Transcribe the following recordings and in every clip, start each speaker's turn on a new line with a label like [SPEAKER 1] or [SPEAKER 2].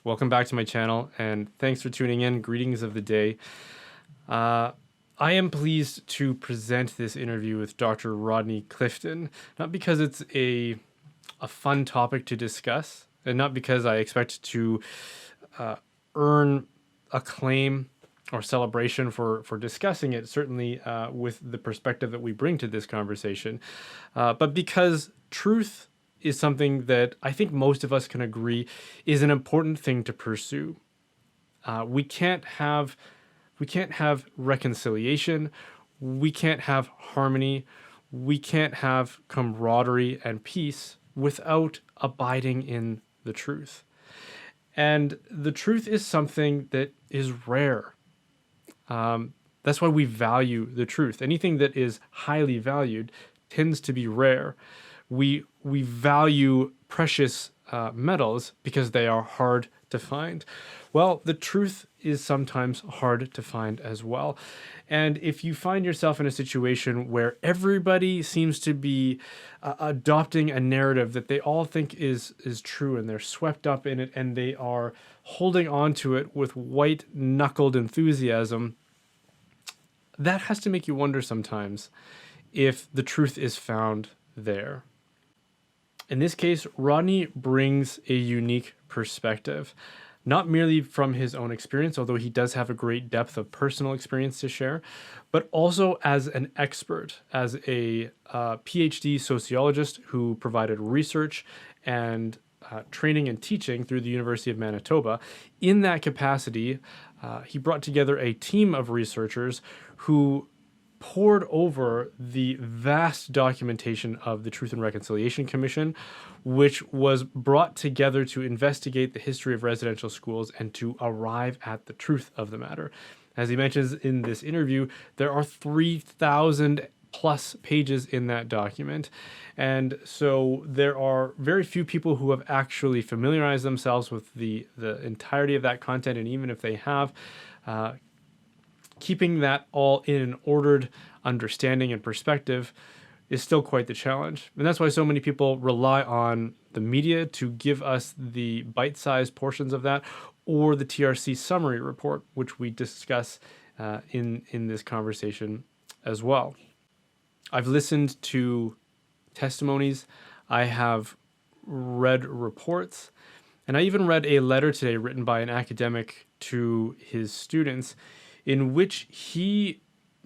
[SPEAKER 1] Welcome back to my channel, and thanks for tuning in. Greetings of the day. I am pleased to present this interview with Dr. Rodney Clifton, not because it's a fun topic to discuss, and not because I expect to earn acclaim or celebration for discussing it, certainly with the perspective that we bring to this conversation, but because truth is something that I think most of us can agree is an important thing to pursue. We can't have reconciliation, we can't have harmony, we can't have camaraderie and peace without abiding in the truth. And the truth is something that is rare. That's why we value the truth. Anything that is highly valued tends to be rare. We value precious metals because they are hard to find. Well, the truth is sometimes hard to find as well. And if you find yourself in a situation where everybody seems to be adopting a narrative that they all think is true, and they're swept up in it, and they are holding on to it with white-knuckled enthusiasm, that has to make you wonder sometimes if the truth is found there. In this case, Rodney brings a unique perspective, not merely from his own experience, although he does have a great depth of personal experience to share, but also as an expert, as a PhD sociologist who provided research and training and teaching through the University of Manitoba. In that capacity, he brought together a team of researchers who pored over the vast documentation of the Truth and Reconciliation Commission, which was brought together to investigate the history of residential schools and to arrive at the truth of the matter. As he mentions in this interview, there are 3,000 plus pages in that document. And so there are very few people who have actually familiarized themselves with the entirety of that content. And even if they have, keeping that all in an ordered understanding and perspective is still quite the challenge. And that's why so many people rely on the media to give us the bite-sized portions of that, or the TRC summary report, which we discuss in this conversation as well. I've listened to testimonies, I have read reports, and I even read a letter today written by an academic to his students in which he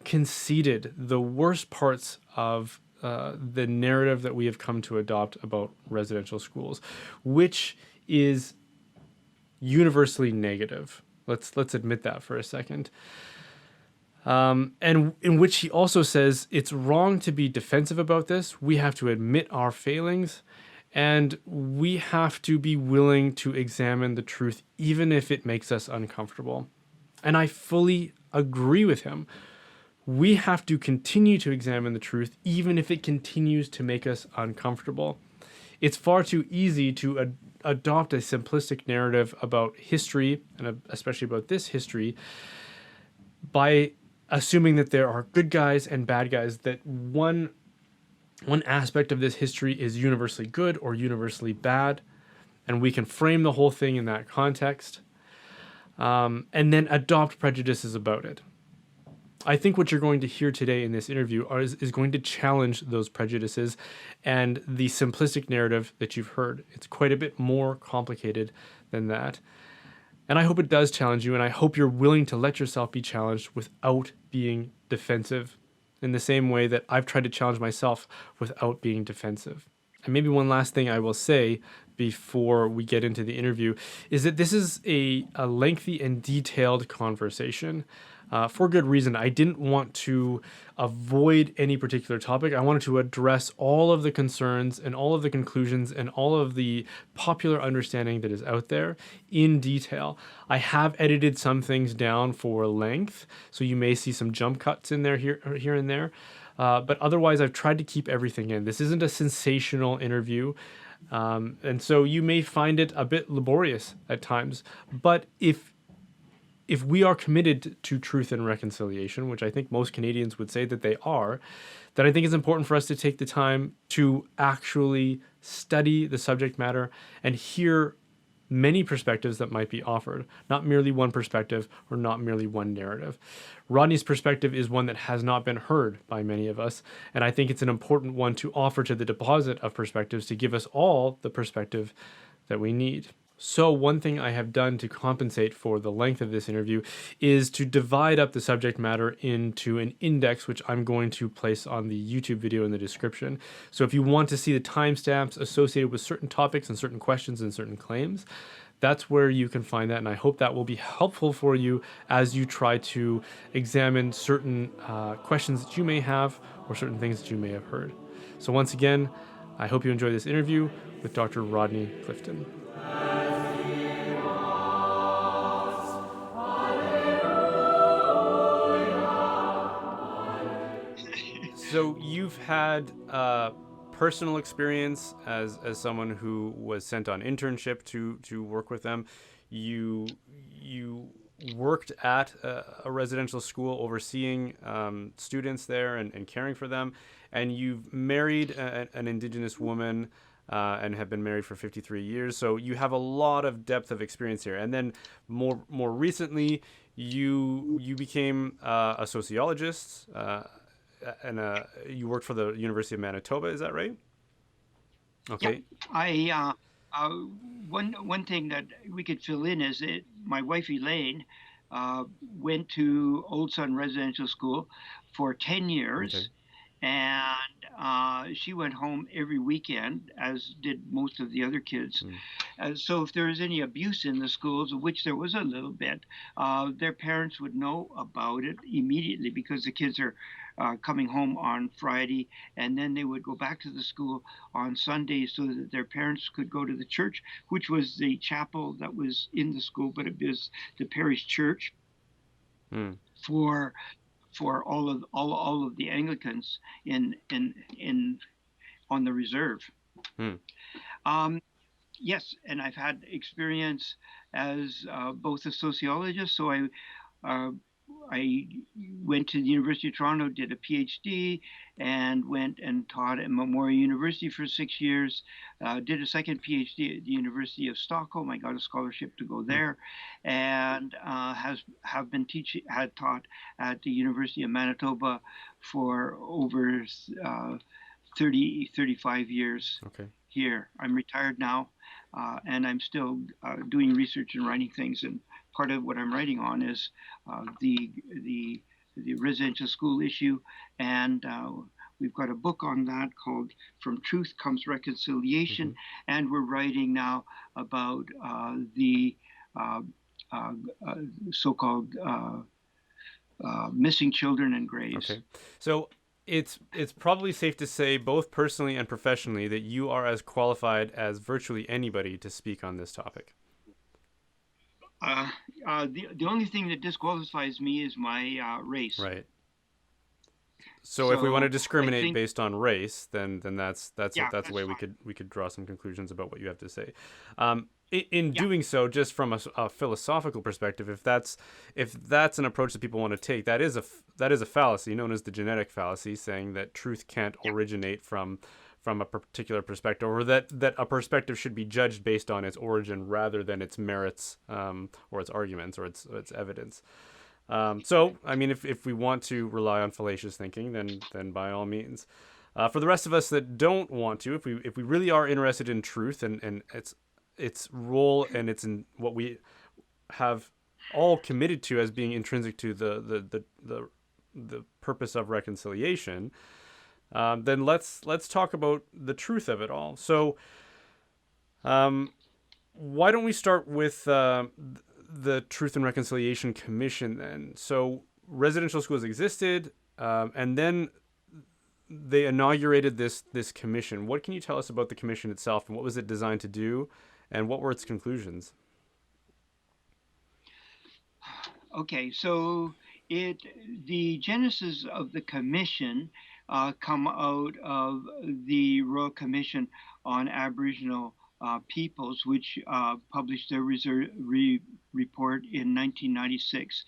[SPEAKER 1] conceded the worst parts of the narrative that we have come to adopt about residential schools, which is universally negative. Let's admit that for a second. And in which he also says it's wrong to be defensive about this. We have to admit our failings, and we have to be willing to examine the truth, even if it makes us uncomfortable. And I fully agree with him. We have to continue to examine the truth, even if it continues to make us uncomfortable. It's far too easy to adopt a simplistic narrative about history, and especially about this history, by assuming that there are good guys and bad guys, that one aspect of this history is universally good or universally bad, and we can frame the whole thing in that context. And then adopt prejudices about it. I think what you're going to hear today in this interview is going to challenge those prejudices and the simplistic narrative that you've heard. It's quite a bit more complicated than that. And I hope it does challenge you, and I hope you're willing to let yourself be challenged without being defensive, in the same way that I've tried to challenge myself without being defensive. And maybe one last thing I will say before we get into the interview is that this is a lengthy and detailed conversation, for good reason. I didn't want to avoid any particular topic. I wanted to address all of the concerns and all of the conclusions and all of the popular understanding that is out there in detail. I have edited some things down for length, so you may see some jump cuts in there here and there. But otherwise, I've tried to keep everything in. This isn't a sensational interview, and so you may find it a bit laborious at times. But if we are committed to truth and reconciliation, which I think most Canadians would say that they are, then I think it's important for us to take the time to actually study the subject matter and hear many perspectives that might be offered, not merely one perspective or not merely one narrative. Rodney's perspective is one that has not been heard by many of us, and I think it's an important one to offer to the deposit of perspectives to give us all the perspective that we need. So, one thing I have done to compensate for the length of this interview is to divide up the subject matter into an index, which I'm going to place on the YouTube video in the description. So, if you want to see the timestamps associated with certain topics and certain questions and certain claims, that's where you can find that. And I hope that will be helpful for you as you try to examine certain questions that you may have or certain things that you may have heard. So, once again, I hope you enjoy this interview with Dr. Rodney Clifton. So you've had personal experience as someone who was sent on internship to work with them. You worked at a residential school overseeing students there and caring for them, and you've married an Indigenous woman and have been married for 53 years. So you have a lot of depth of experience here. And then more recently, you became a sociologist. And you worked for the University of Manitoba, is that right?
[SPEAKER 2] Yeah,
[SPEAKER 1] Okay.
[SPEAKER 2] one thing that we could fill in is that my wife Elaine uh, went to Old Sun Residential School for 10
[SPEAKER 1] Okay.
[SPEAKER 2] years, and she went home every weekend, as did most of the other kids.
[SPEAKER 1] Mm.
[SPEAKER 2] So if there was any abuse in the schools, of which there was a little bit, their parents would know about it immediately because the kids are coming home on Friday, and then they would go back to the school on Sunday so that their parents could go to the church, which was the chapel that was in the school, but it was the parish church
[SPEAKER 1] Mm.
[SPEAKER 2] for all of the Anglicans in on the reserve.
[SPEAKER 1] Mm.
[SPEAKER 2] Um, yes, and I've had experience as both a sociologist. Uh, I went to the University of Toronto, did a PhD, and went and taught at Memorial University for 6 years. Did a second PhD at the University of Stockholm. I got a scholarship to go
[SPEAKER 1] Mm.
[SPEAKER 2] there, and has have been teaching, had taught at the University of Manitoba for over uh, 35 years
[SPEAKER 1] Okay.
[SPEAKER 2] here. I'm retired now, and I'm still doing research and writing things. And part of what I'm writing on is uh, the the the residential school issue, and we've got a book on that called "From Truth Comes
[SPEAKER 1] Mm-hmm.
[SPEAKER 2] Reconciliation," and we're writing now about the uh, uh, uh, so-called missing children and graves.
[SPEAKER 1] Okay. So it's probably safe to say, both personally and professionally, that you are as qualified as virtually anybody to speak on this topic.
[SPEAKER 2] Uh, the only thing that disqualifies me is my race.
[SPEAKER 1] Right. So if we want to
[SPEAKER 2] So I
[SPEAKER 1] discriminate
[SPEAKER 2] think,
[SPEAKER 1] based on race, then
[SPEAKER 2] yeah,
[SPEAKER 1] that's a
[SPEAKER 2] that's
[SPEAKER 1] way
[SPEAKER 2] fine.
[SPEAKER 1] we could draw some conclusions about what you have to say. In
[SPEAKER 2] Yeah,
[SPEAKER 1] doing so, just from a philosophical perspective, if that's an approach that people want to take, that is a fallacy known as the genetic fallacy, saying that truth can't
[SPEAKER 2] yeah,
[SPEAKER 1] originate from a particular perspective, or that a perspective should be judged based on its origin rather than its merits, or its arguments, or its evidence. So, I mean, if we want to rely on fallacious thinking, then by all means. For the rest of us that don't want to, if we really are interested in truth and its role and its in what we have all committed to as being intrinsic to the purpose of reconciliation, then let's talk about the truth of it all. So, um, why don't we start with the Truth and Reconciliation Commission then? So residential schools existed, and then they inaugurated this commission. What can you tell us about the commission itself, and what was it designed to do, and what were its conclusions?
[SPEAKER 2] okay. So it the genesis of the commission come out of the Royal Commission on Aboriginal Peoples, which published their report in 1996.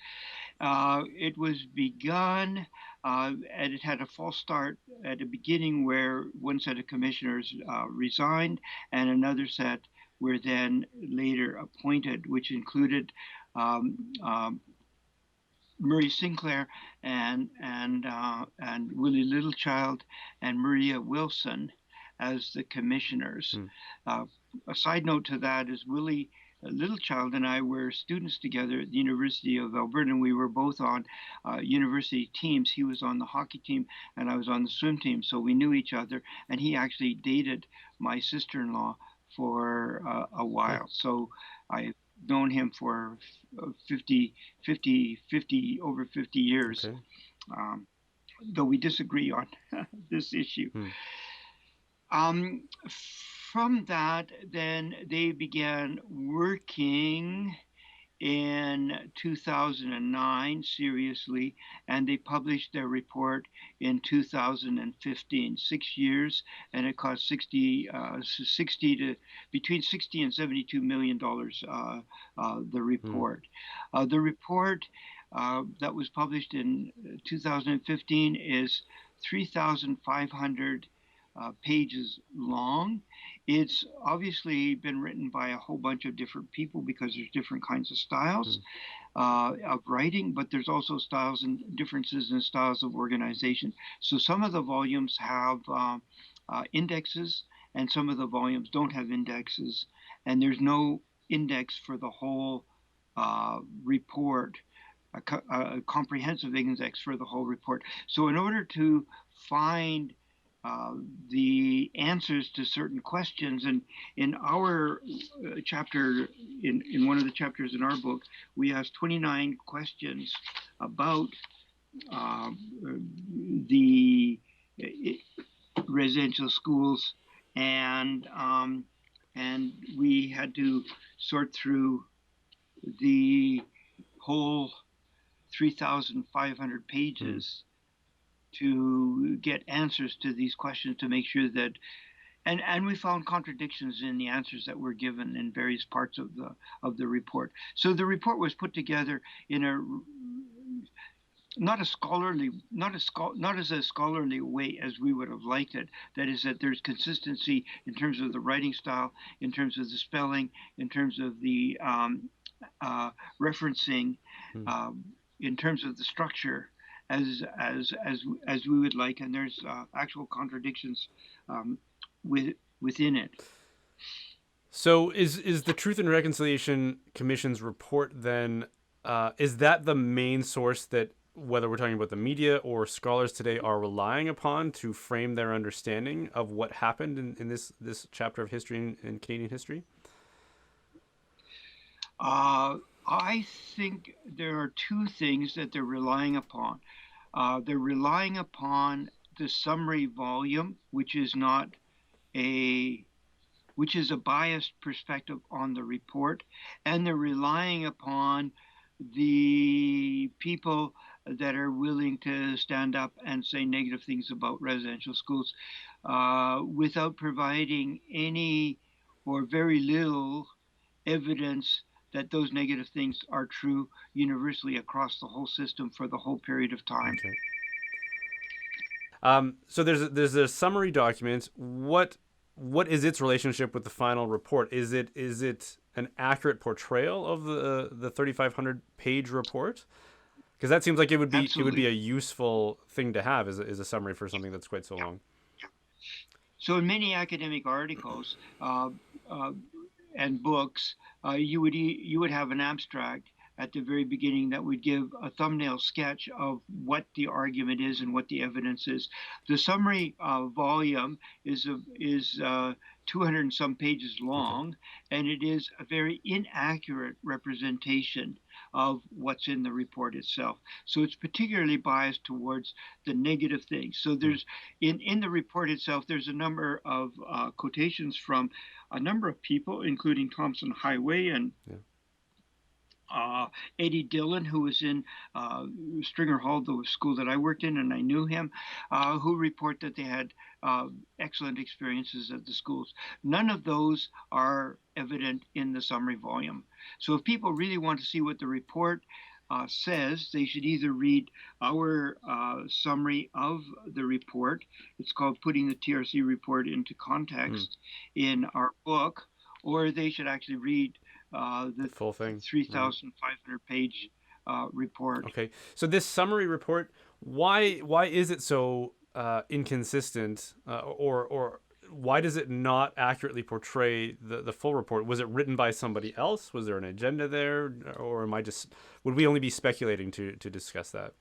[SPEAKER 2] It was begun, and it had a false start at the beginning where one set of commissioners resigned and another set were then later appointed, which included um, um, Murray Sinclair and Willie Littlechild and Maria Wilson as the commissioners.
[SPEAKER 1] Hmm.
[SPEAKER 2] Uh, a side note to that is Willie Littlechild and I were students together at the University of Alberta, and we were both on university teams. He was on the hockey team, and I was on the swim team, so we knew each other. And he actually dated my sister-in-law for a
[SPEAKER 1] Hmm.
[SPEAKER 2] while. So I known him for over 50 years,
[SPEAKER 1] Okay.
[SPEAKER 2] um, though we disagree on this issue.
[SPEAKER 1] Hmm.
[SPEAKER 2] Um, from that, then they began working in 2009 seriously, and they published their report in 2015. 6 years, and it cost 60 to between 60 and 72 million dollars. The
[SPEAKER 1] Hmm.
[SPEAKER 2] report, that was published in 2015 is 3,500 pages long. It's obviously been written by a whole bunch of different people because there's different kinds of styles
[SPEAKER 1] Hmm.
[SPEAKER 2] of writing, but there's also styles and differences in styles of organization. So some of the volumes have indexes, and some of the volumes don't have indexes, and there's no index for the whole report, a comprehensive index for the whole report. So in order to find uh, the answers to certain questions. And in our chapter, in one of the chapters in our book, we asked 29 questions about uh, the residential schools, and we had to sort through the whole 3,500
[SPEAKER 1] Hmm.
[SPEAKER 2] pages to get answers to these questions to make sure that and we found contradictions in the answers that were given in various parts of the report. So the report was put together in a not a scholarly not as a scholarly way as we would have liked it. That is, that there's consistency in terms of the writing style, in terms of the spelling, in terms of the uh, referencing,
[SPEAKER 1] Hmm.
[SPEAKER 2] um, in terms of the structure, as we would like. And there's actual contradictions um, within it.
[SPEAKER 1] So is the Truth and Reconciliation Commission's report then is that the main source that whether we're talking about the media or scholars today are relying upon to frame their understanding of what happened in this chapter of history in Canadian history?
[SPEAKER 2] Uh, I think there are two things that they're relying upon. They're relying upon the summary volume, a which is a biased perspective on the report, and they're relying upon the people that are willing to stand up and say negative things about residential schools without providing any or very little evidence that those negative things are true universally across the whole system for the whole period of time.
[SPEAKER 1] Okay. So there's a summary document. What is its relationship with the final report? Is it an accurate portrayal of the 3,500 page report? Because that seems like it would be
[SPEAKER 2] Absolutely.
[SPEAKER 1] a useful thing to have as a summary for something that's quite so long.
[SPEAKER 2] So in many academic articles uh, and books, you would have an abstract at the very beginning that would give a thumbnail sketch of what the argument is and what the evidence is. The summary volume is 200 and some pages
[SPEAKER 1] Okay.
[SPEAKER 2] long, and it is a very inaccurate representation of what's in the report itself. So it's particularly biased towards the negative things. So
[SPEAKER 1] Hmm.
[SPEAKER 2] there's in the report itself, there's a number of quotations from a number of people, including Thompson Highway and
[SPEAKER 1] Yeah.
[SPEAKER 2] uh, Eddie Dillon, who was in Stringer Hall, the school that I worked in, and I knew him, who report that they had excellent experiences at the schools. None of those are evident in the summary volume. So if people really want to see what the report says, they should either read our summary of the report. It's called Putting the TRC Report into
[SPEAKER 1] Hmm.
[SPEAKER 2] Context in our book, or they should actually read
[SPEAKER 1] The
[SPEAKER 2] the
[SPEAKER 1] full thing, right?
[SPEAKER 2] 3,500 page report.
[SPEAKER 1] Okay. So this summary report, why is it so inconsistent, or why does it not accurately portray the full report? Was it written by somebody else? Was there an agenda there, or am I just would we only be speculating to discuss that?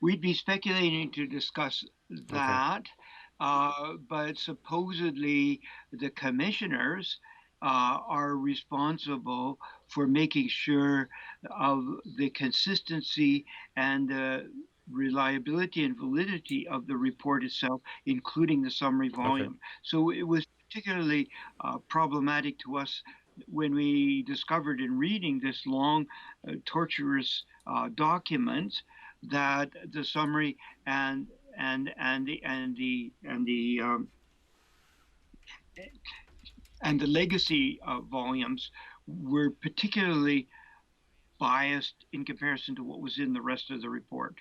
[SPEAKER 2] We'd be speculating to discuss
[SPEAKER 1] Okay.
[SPEAKER 2] that, but supposedly the commissioners are responsible for making sure of the consistency and the reliability and validity of the report itself, including the summary
[SPEAKER 1] Okay.
[SPEAKER 2] volume. So it was particularly problematic to us when we discovered in reading this long, torturous document that the summary and and the legacy volumes were particularly biased in comparison to what was in the rest of the report.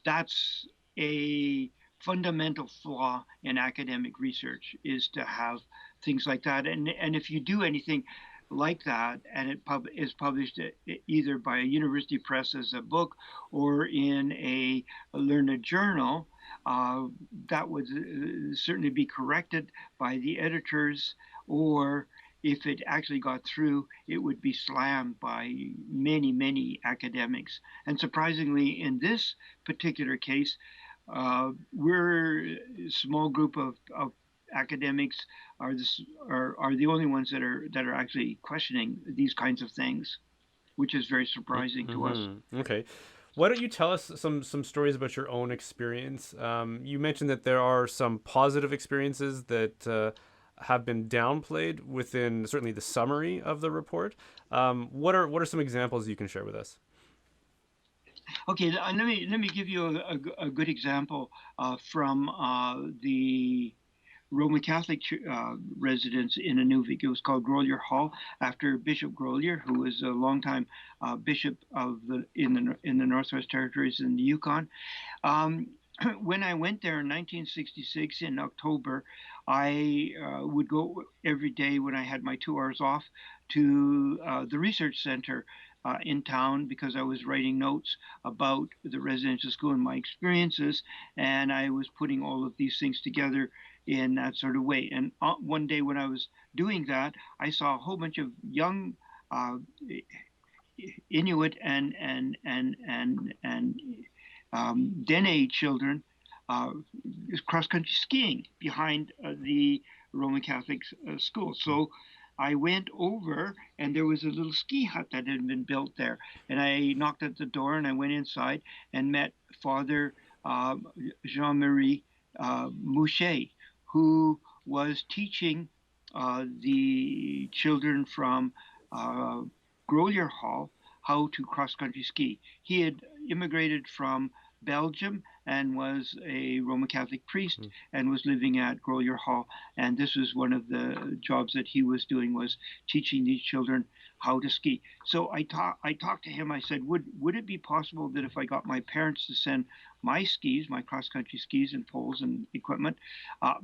[SPEAKER 2] That's a fundamental flaw in academic research, is to have things like that. And if you do anything like that and it is published either by a university press as a book or in a learned journal, uh, that would certainly be corrected by the editors, or if it actually got through, it would be slammed by many, many academics. And surprisingly, in this particular case, we're a small group of academics are the only ones that are actually questioning these kinds of things, which is very surprising to us.
[SPEAKER 1] Okay. Why don't you tell us some stories about your own experience? You mentioned that there are some positive experiences that have been downplayed within certainly the summary of the report. What are some examples you can share with us?
[SPEAKER 2] Okay, let me give you a good example from the Roman Catholic residence in Inuvik. It was called Grolier Hall after Bishop Grolier, who was a longtime bishop of the Northwest Territories in the Yukon. Um, when I went there in 1966 in October, I would go every day when I had my 2 hours off to the research center in town because I was writing notes about the residential school and my experiences, and I was putting all of these things together in that sort of way. And one day when I was doing that, I saw a whole bunch of young uh, Inuit and Dene children uh, cross country skiing behind the Roman Catholic school. So I went over, and there was a little ski hut that had been built there. And I knocked at the door, and I went inside and met Father Jean Marie Mouchet, who was teaching the children from uh, Grolier Hall how to cross country ski. He had immigrated from Belgium and was a Roman Catholic priest and was living at Grolier Hall. And this was one of the jobs that he was doing, was teaching these children how to ski. So I talked to him. I said, would it be possible that if I got my parents to send my skis, my cross country skis and poles and equipment, uh,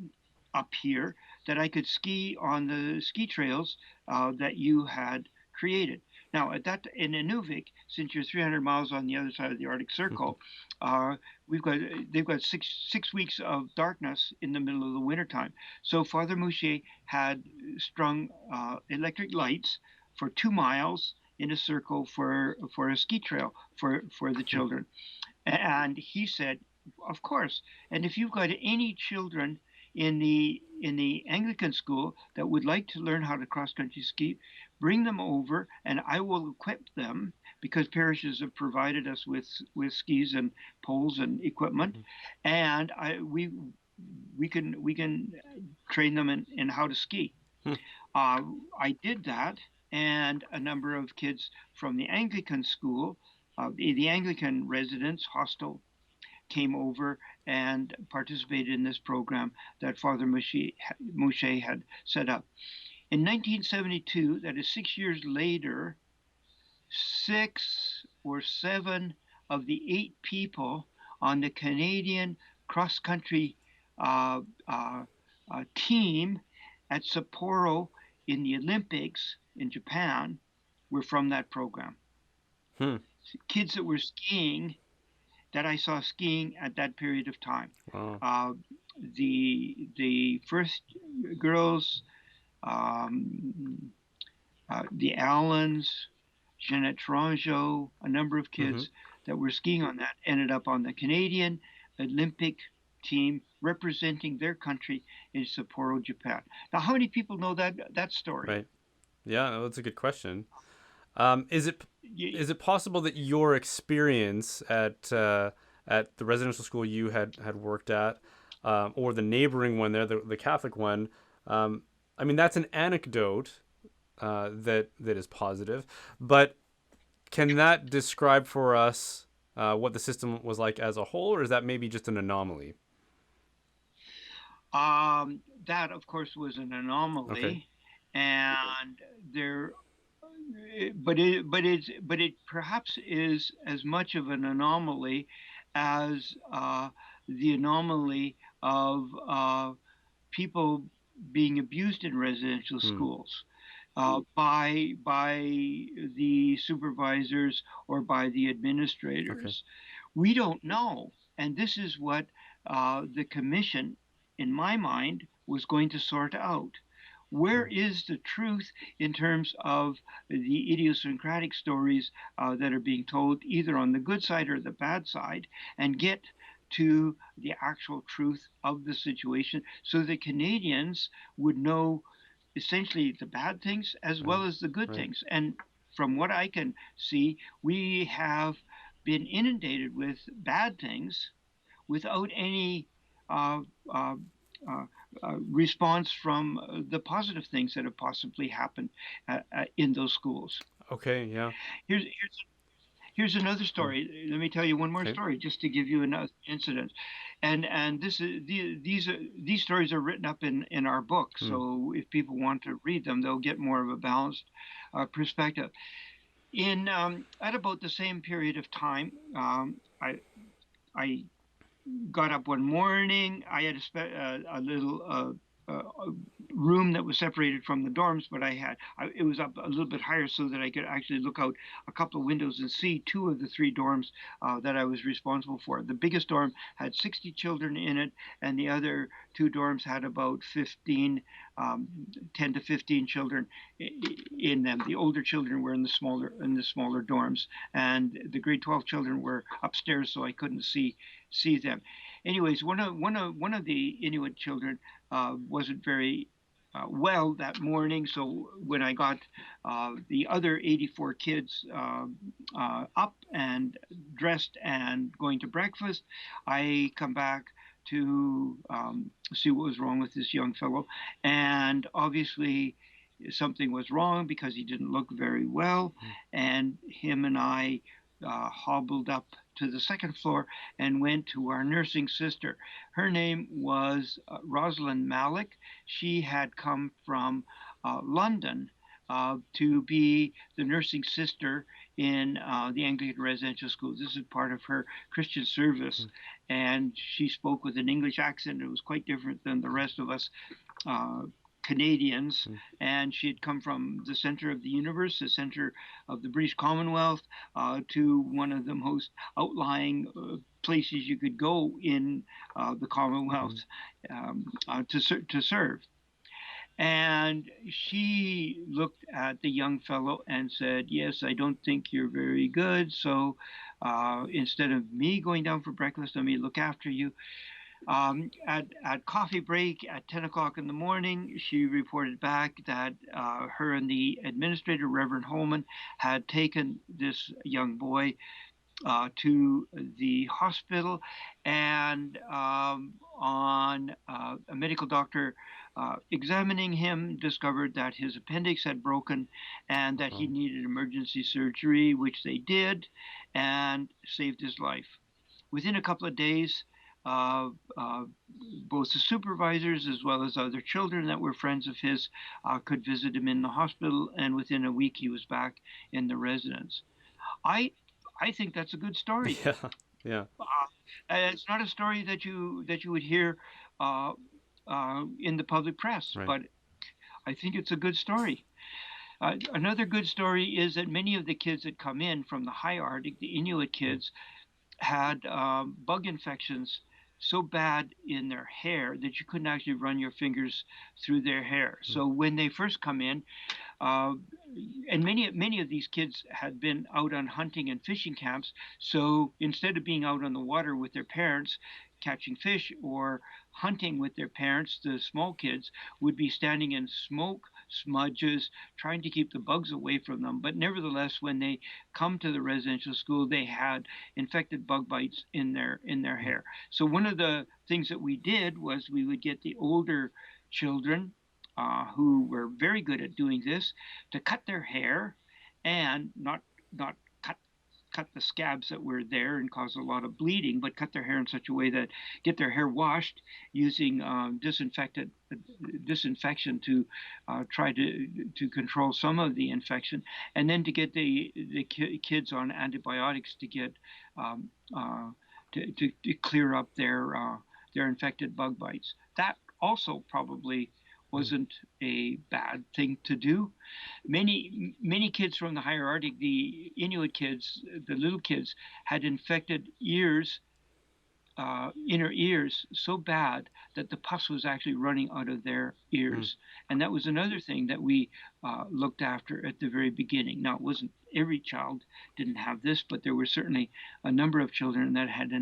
[SPEAKER 2] up here, that I could ski on the ski trails that you had created. Now, at that in Inuvik, since you're 300 miles on the other side of the Arctic Circle, uh, we've got they've got six weeks of darkness in the middle of the wintertime. So Father Mouchet had strung electric lights for 2 miles in a circle for a ski trail for the children. And he said, of course. And if you've got any children in the Anglican school that would like to learn how to cross country ski, bring them over, and I will equip them because parishes have provided us with skis and poles and equipment, and we can train them in how to ski. Uh, I did that, and a number of kids from the Anglican school, the Anglican residence hostel, came over and participated in this program that Father Mouchet had set up. In 1972, that is 6 years later, 6 or 7 of the 8 people on the Canadian cross country uh, uh, team at Sapporo in the Olympics in Japan were from that program.
[SPEAKER 1] Hmm.
[SPEAKER 2] Kids that were skiing that I saw skiing at that period of time.
[SPEAKER 1] Wow.
[SPEAKER 2] Uh, the first girls, um, the Allens, Jeanette Tourangeau, a number of
[SPEAKER 1] Mm-hmm.
[SPEAKER 2] kids that were skiing on that ended up on the Canadian Olympic team representing their country in Sapporo, Japan. Now, how many people know that story?
[SPEAKER 1] Right. Yeah, no, that's a good question. Is it
[SPEAKER 2] Y-
[SPEAKER 1] is it possible that your experience at the residential school you had worked at, or the neighboring one there, the Catholic one, um, I mean that's an anecdote that is positive, but can that describe for us what the system was like as a whole, or is that maybe just an anomaly?
[SPEAKER 2] That, of course, was an
[SPEAKER 1] Okay.
[SPEAKER 2] anomaly, and there, but it perhaps is as much of an anomaly as the anomaly of people being abused in residential
[SPEAKER 1] Hmm.
[SPEAKER 2] schools by the supervisors or by the
[SPEAKER 1] Okay.
[SPEAKER 2] administrators. We don't know, and this is what the commission, in my mind, was going to sort out. Where
[SPEAKER 1] Hmm.
[SPEAKER 2] is the truth in terms of the idiosyncratic stories that are being told either on the good side or the bad side, and get to the actual truth of the situation so the Canadians would know essentially the bad things as
[SPEAKER 1] Right.
[SPEAKER 2] well as the good
[SPEAKER 1] Right.
[SPEAKER 2] things. And from what I can see, we have been inundated with bad things without any uh, uh, uh, response from the positive things that have possibly happened in those schools.
[SPEAKER 1] Okay. Yeah.
[SPEAKER 2] Here's Here's another
[SPEAKER 1] Hmm.
[SPEAKER 2] story. Let me tell you one more
[SPEAKER 1] Okay.
[SPEAKER 2] story, just to give you another incident. And this is these stories are written up in our book.
[SPEAKER 1] Hmm.
[SPEAKER 2] So if people want to read them, they'll get more of a balanced perspective. In At about the same period of time, I got up one morning. I had a little room that was separated from the dorms, but it was up a little bit higher so that I could actually look out a couple of windows and see two of the three dorms that I was responsible for. The biggest dorm had 60 children in it, and the other two dorms had about 15, 10 to 15 children in them. The older children were in the smaller dorms, and the grade 12 children were upstairs, so I couldn't see them. Anyways, one of the Inuit children wasn't very well that morning. So when I got the other 84 kids up and dressed and going to breakfast, I come back to see what was wrong with this young fellow, and obviously something was wrong because he didn't look very well,
[SPEAKER 1] Hmm.
[SPEAKER 2] and him and I hobbled up to the second floor and went to our nursing sister. Her name was Rosalind Malik. She had come from London to be the nursing sister in the Anglican residential school. This is part of her Christian service.
[SPEAKER 1] Hmm.
[SPEAKER 2] And she spoke with an English accent. It was quite different than the rest of us uh, Canadians,
[SPEAKER 1] Hmm.
[SPEAKER 2] and she had come from the center of the universe, the center of the British Commonwealth, to one of the most outlying places you could go in the Commonwealth
[SPEAKER 1] Hmm.
[SPEAKER 2] to serve. And she looked at the young fellow and said, "Yes, I don't think you're very good. So instead of me going down for breakfast, let me look after you." At coffee break at 10 o'clock in the morning, she reported back that her and the administrator, Reverend Holman, had taken this young boy to the hospital, and on a medical doctor examining him discovered that his appendix had broken and that he
[SPEAKER 1] Oh.
[SPEAKER 2] needed emergency surgery, which they did, and saved his life. Within a couple of days, uh, uh, both the supervisors as well as other children that were friends of his could visit him in the hospital, and within a week he was back in the residence. I I think that's a good story.
[SPEAKER 1] Yeah. Yeah.
[SPEAKER 2] Uh, and it's not a story that you would hear in the public press,
[SPEAKER 1] Right.
[SPEAKER 2] but I think it's a good story. Another good story is that many of the kids that come in from the high Arctic, the Inuit
[SPEAKER 1] Mm,
[SPEAKER 2] kids, had bug infections so bad in their hair that you couldn't actually run your fingers through their hair.
[SPEAKER 1] mm,
[SPEAKER 2] So when they first come in, uh, and many of these kids had been out on hunting and fishing camps. So instead of being out on the water with their parents catching fish or hunting with their parents, the small kids would be standing in smoke smudges, trying to keep the bugs away from them. But nevertheless, when they come to the residential school, they had infected bug bites in their
[SPEAKER 1] mm,
[SPEAKER 2] hair. So one of the things that we did was we would get the older children who were very good at doing this to cut their hair and not cut the scabs that were there and cause a lot of bleeding, but cut their hair in such a way that get their hair washed using disinfection to try to control some of the infection, and then to get the kids on antibiotics to get um, uh, to clear up their infected bug bites. That also probably
[SPEAKER 1] mm,
[SPEAKER 2] wasn't a bad thing to do. Many kids from the higher Arctic, the Inuit kids, the little kids, had infected ears, inner ears, so bad that the pus was actually running out of their
[SPEAKER 1] mm,
[SPEAKER 2] ears, and that was another thing that we looked after at the very beginning. Now, it wasn't every child didn't have this, but there were certainly a number of children that had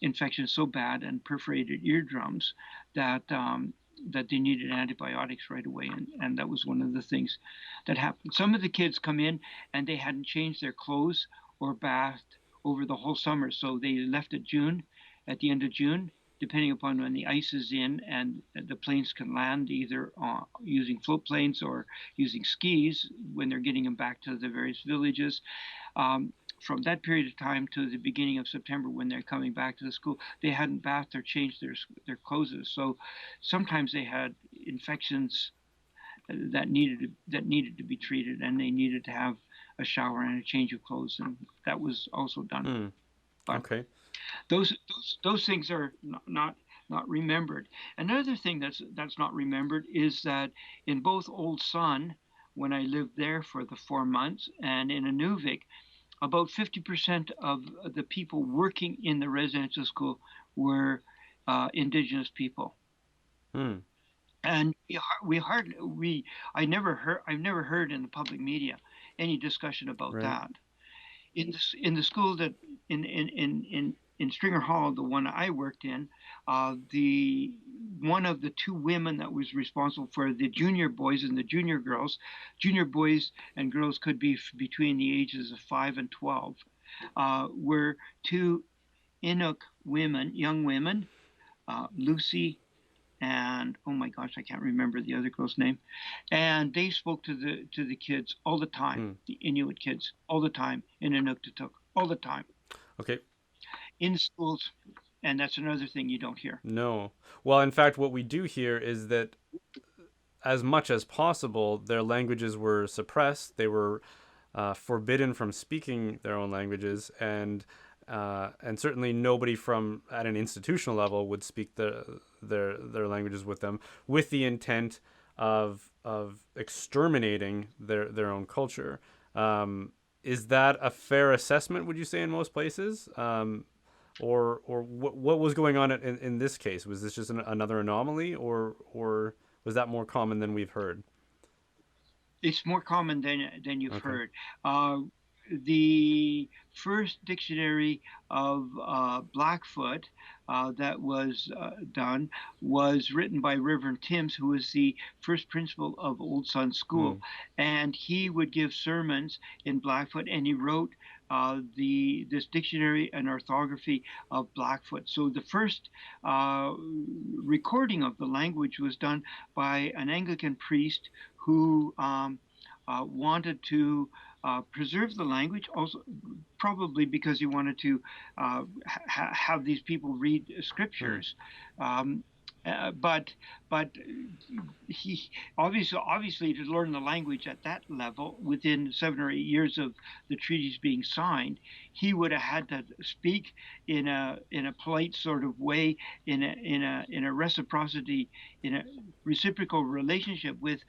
[SPEAKER 2] infections so bad and perforated eardrums that they needed antibiotics right away, and that was one of the things that happened. Some of the kids come in and they hadn't changed their clothes or bathed over the whole summer, so they left at the end of June, depending upon when the ice is in and the planes can land either using float planes or using skis when they're getting them back to the various villages. Um, from that period of time to the beginning of September when they're coming back to the school, they hadn't bathed or changed their clothes. So sometimes they had infections that needed to be treated, and they needed to have a shower and a change of clothes, and that was also done.
[SPEAKER 1] mm.
[SPEAKER 2] But
[SPEAKER 1] Okay.
[SPEAKER 2] those things are not remembered. Another thing that's not remembered is that in both Old Sun, when I lived there for the 4 months, and in Inuvik, about 50% of the people working in the residential school were Indigenous people.
[SPEAKER 1] Mm,
[SPEAKER 2] And we hardly we I've never heard in the public media any discussion about
[SPEAKER 1] right.
[SPEAKER 2] that. In the school that in Stringer Hall, the one I worked in, the one of the two women that was responsible for the junior boys and the junior girls, junior boys and girls could be between the ages of 5 and 12, were two Inuk women, young women, Lucy and oh my gosh, I can't remember the other girl's name. And they spoke to the kids all the time,
[SPEAKER 1] Mm.
[SPEAKER 2] the Inuit kids, all the time in Inuktitut, all the time
[SPEAKER 1] Okay.
[SPEAKER 2] in schools. And that's another thing you don't hear.
[SPEAKER 1] No. Well, in fact, what we do here is that as much as possible, their languages were suppressed. They were forbidden from speaking their own languages, and certainly nobody from at an institutional level would speak their languages with them, with the intent of exterminating their own culture. Is that a fair assessment? Would you say in most places? Or what was going on in this case? Was this just another anomaly, or was that more common than we've heard?
[SPEAKER 2] It's more common than you've
[SPEAKER 1] Okay.
[SPEAKER 2] heard. Uh, the first dictionary of Blackfoot that was done was written by Reverend Timms, who was the first principal of Old Sun School,
[SPEAKER 1] Mm,
[SPEAKER 2] and he would give sermons in Blackfoot, and he wrote the this dictionary and orthography of Blackfoot. So the first uh, recording of the language was done by an Anglican priest who wanted to preserve the language, also probably because he wanted to have these people read
[SPEAKER 1] mm,
[SPEAKER 2] scriptures. Um, But he obviously to learn the language at that level within 7 or 8 years of the treaties being signed, he would have had to speak in a polite sort of way, in a reciprocity, in a reciprocal relationship with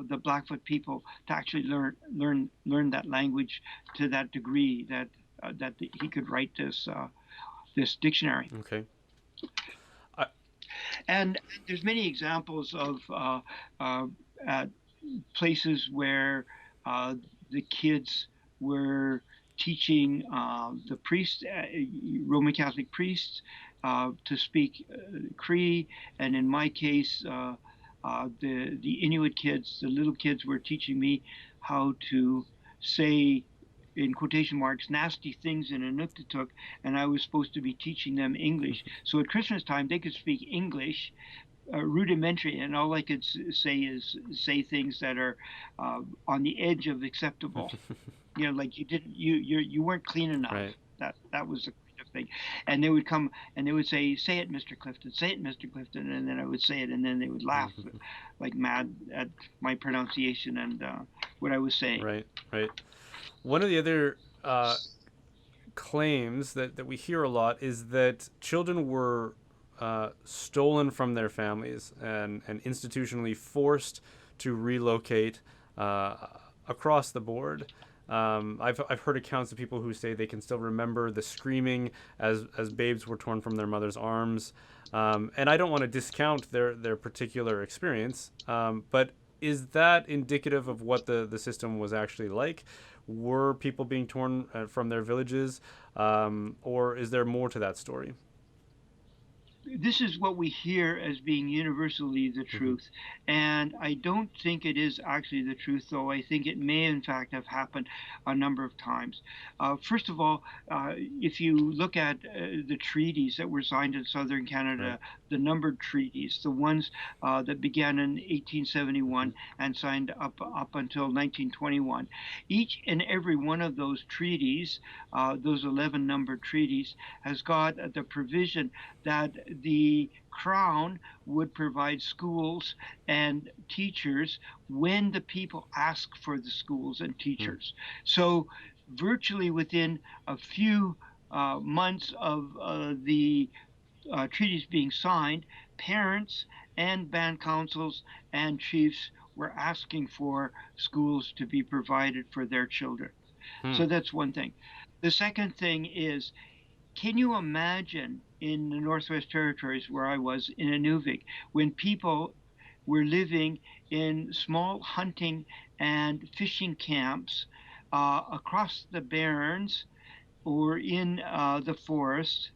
[SPEAKER 2] the Blackfoot people to actually learn that language to that degree that he could write this dictionary.
[SPEAKER 1] Okay. I,
[SPEAKER 2] And there's many examples of uh, uh, places where uh, the kids were teaching the priests, Roman Catholic priests, to speak Cree, and in my case, the Inuit kids, the little kids, were teaching me how to say, in quotation marks, nasty things in Inuktitut, and I was supposed to be teaching them English. So at Christmas time, they could speak English, rudimentary, and all I could say is say things that are on the edge of acceptable. Like you weren't clean enough.
[SPEAKER 1] right.
[SPEAKER 2] That was the kind of thing. And they would come and they would say it, Mr. Clifton, say it, Mr. Clifton, and then I would say it, and then they would laugh like mad at my pronunciation and what I was saying.
[SPEAKER 1] Right. Right. One of the other claims that we hear a lot is that children were stolen from their families and institutionally forced to relocate uh, across the board. I've heard accounts of people who say they can still remember the screaming as babes were torn from their mother's arms. And I don't want to discount their particular experience, but is that indicative of what the system was actually like? Were people being torn from their villages, or is there more to that story?
[SPEAKER 2] This is what we hear as being universally the
[SPEAKER 1] Mm-hmm.
[SPEAKER 2] truth. And I don't think it is actually the truth, though I think it may, in fact, have happened a number of times. First of all, if you look at the treaties that were signed in southern
[SPEAKER 1] Right.
[SPEAKER 2] Canada, the numbered treaties, the ones that began in
[SPEAKER 1] Mm-hmm.
[SPEAKER 2] 1871 and signed up until 1921, each and every one of those treaties, those 11 numbered treaties, has got the provision that the crown would provide schools and teachers when the people ask for the schools and
[SPEAKER 1] Mm.
[SPEAKER 2] teachers. So, virtually within a few months of the treaties being signed, parents and band councils and chiefs were asking for schools to be provided for their children.
[SPEAKER 1] Hmm.
[SPEAKER 2] So that's one thing. The second thing is, can you imagine in the Northwest Territories where I was in Inuvik when people were living in small hunting and fishing camps across the barrens or in the forest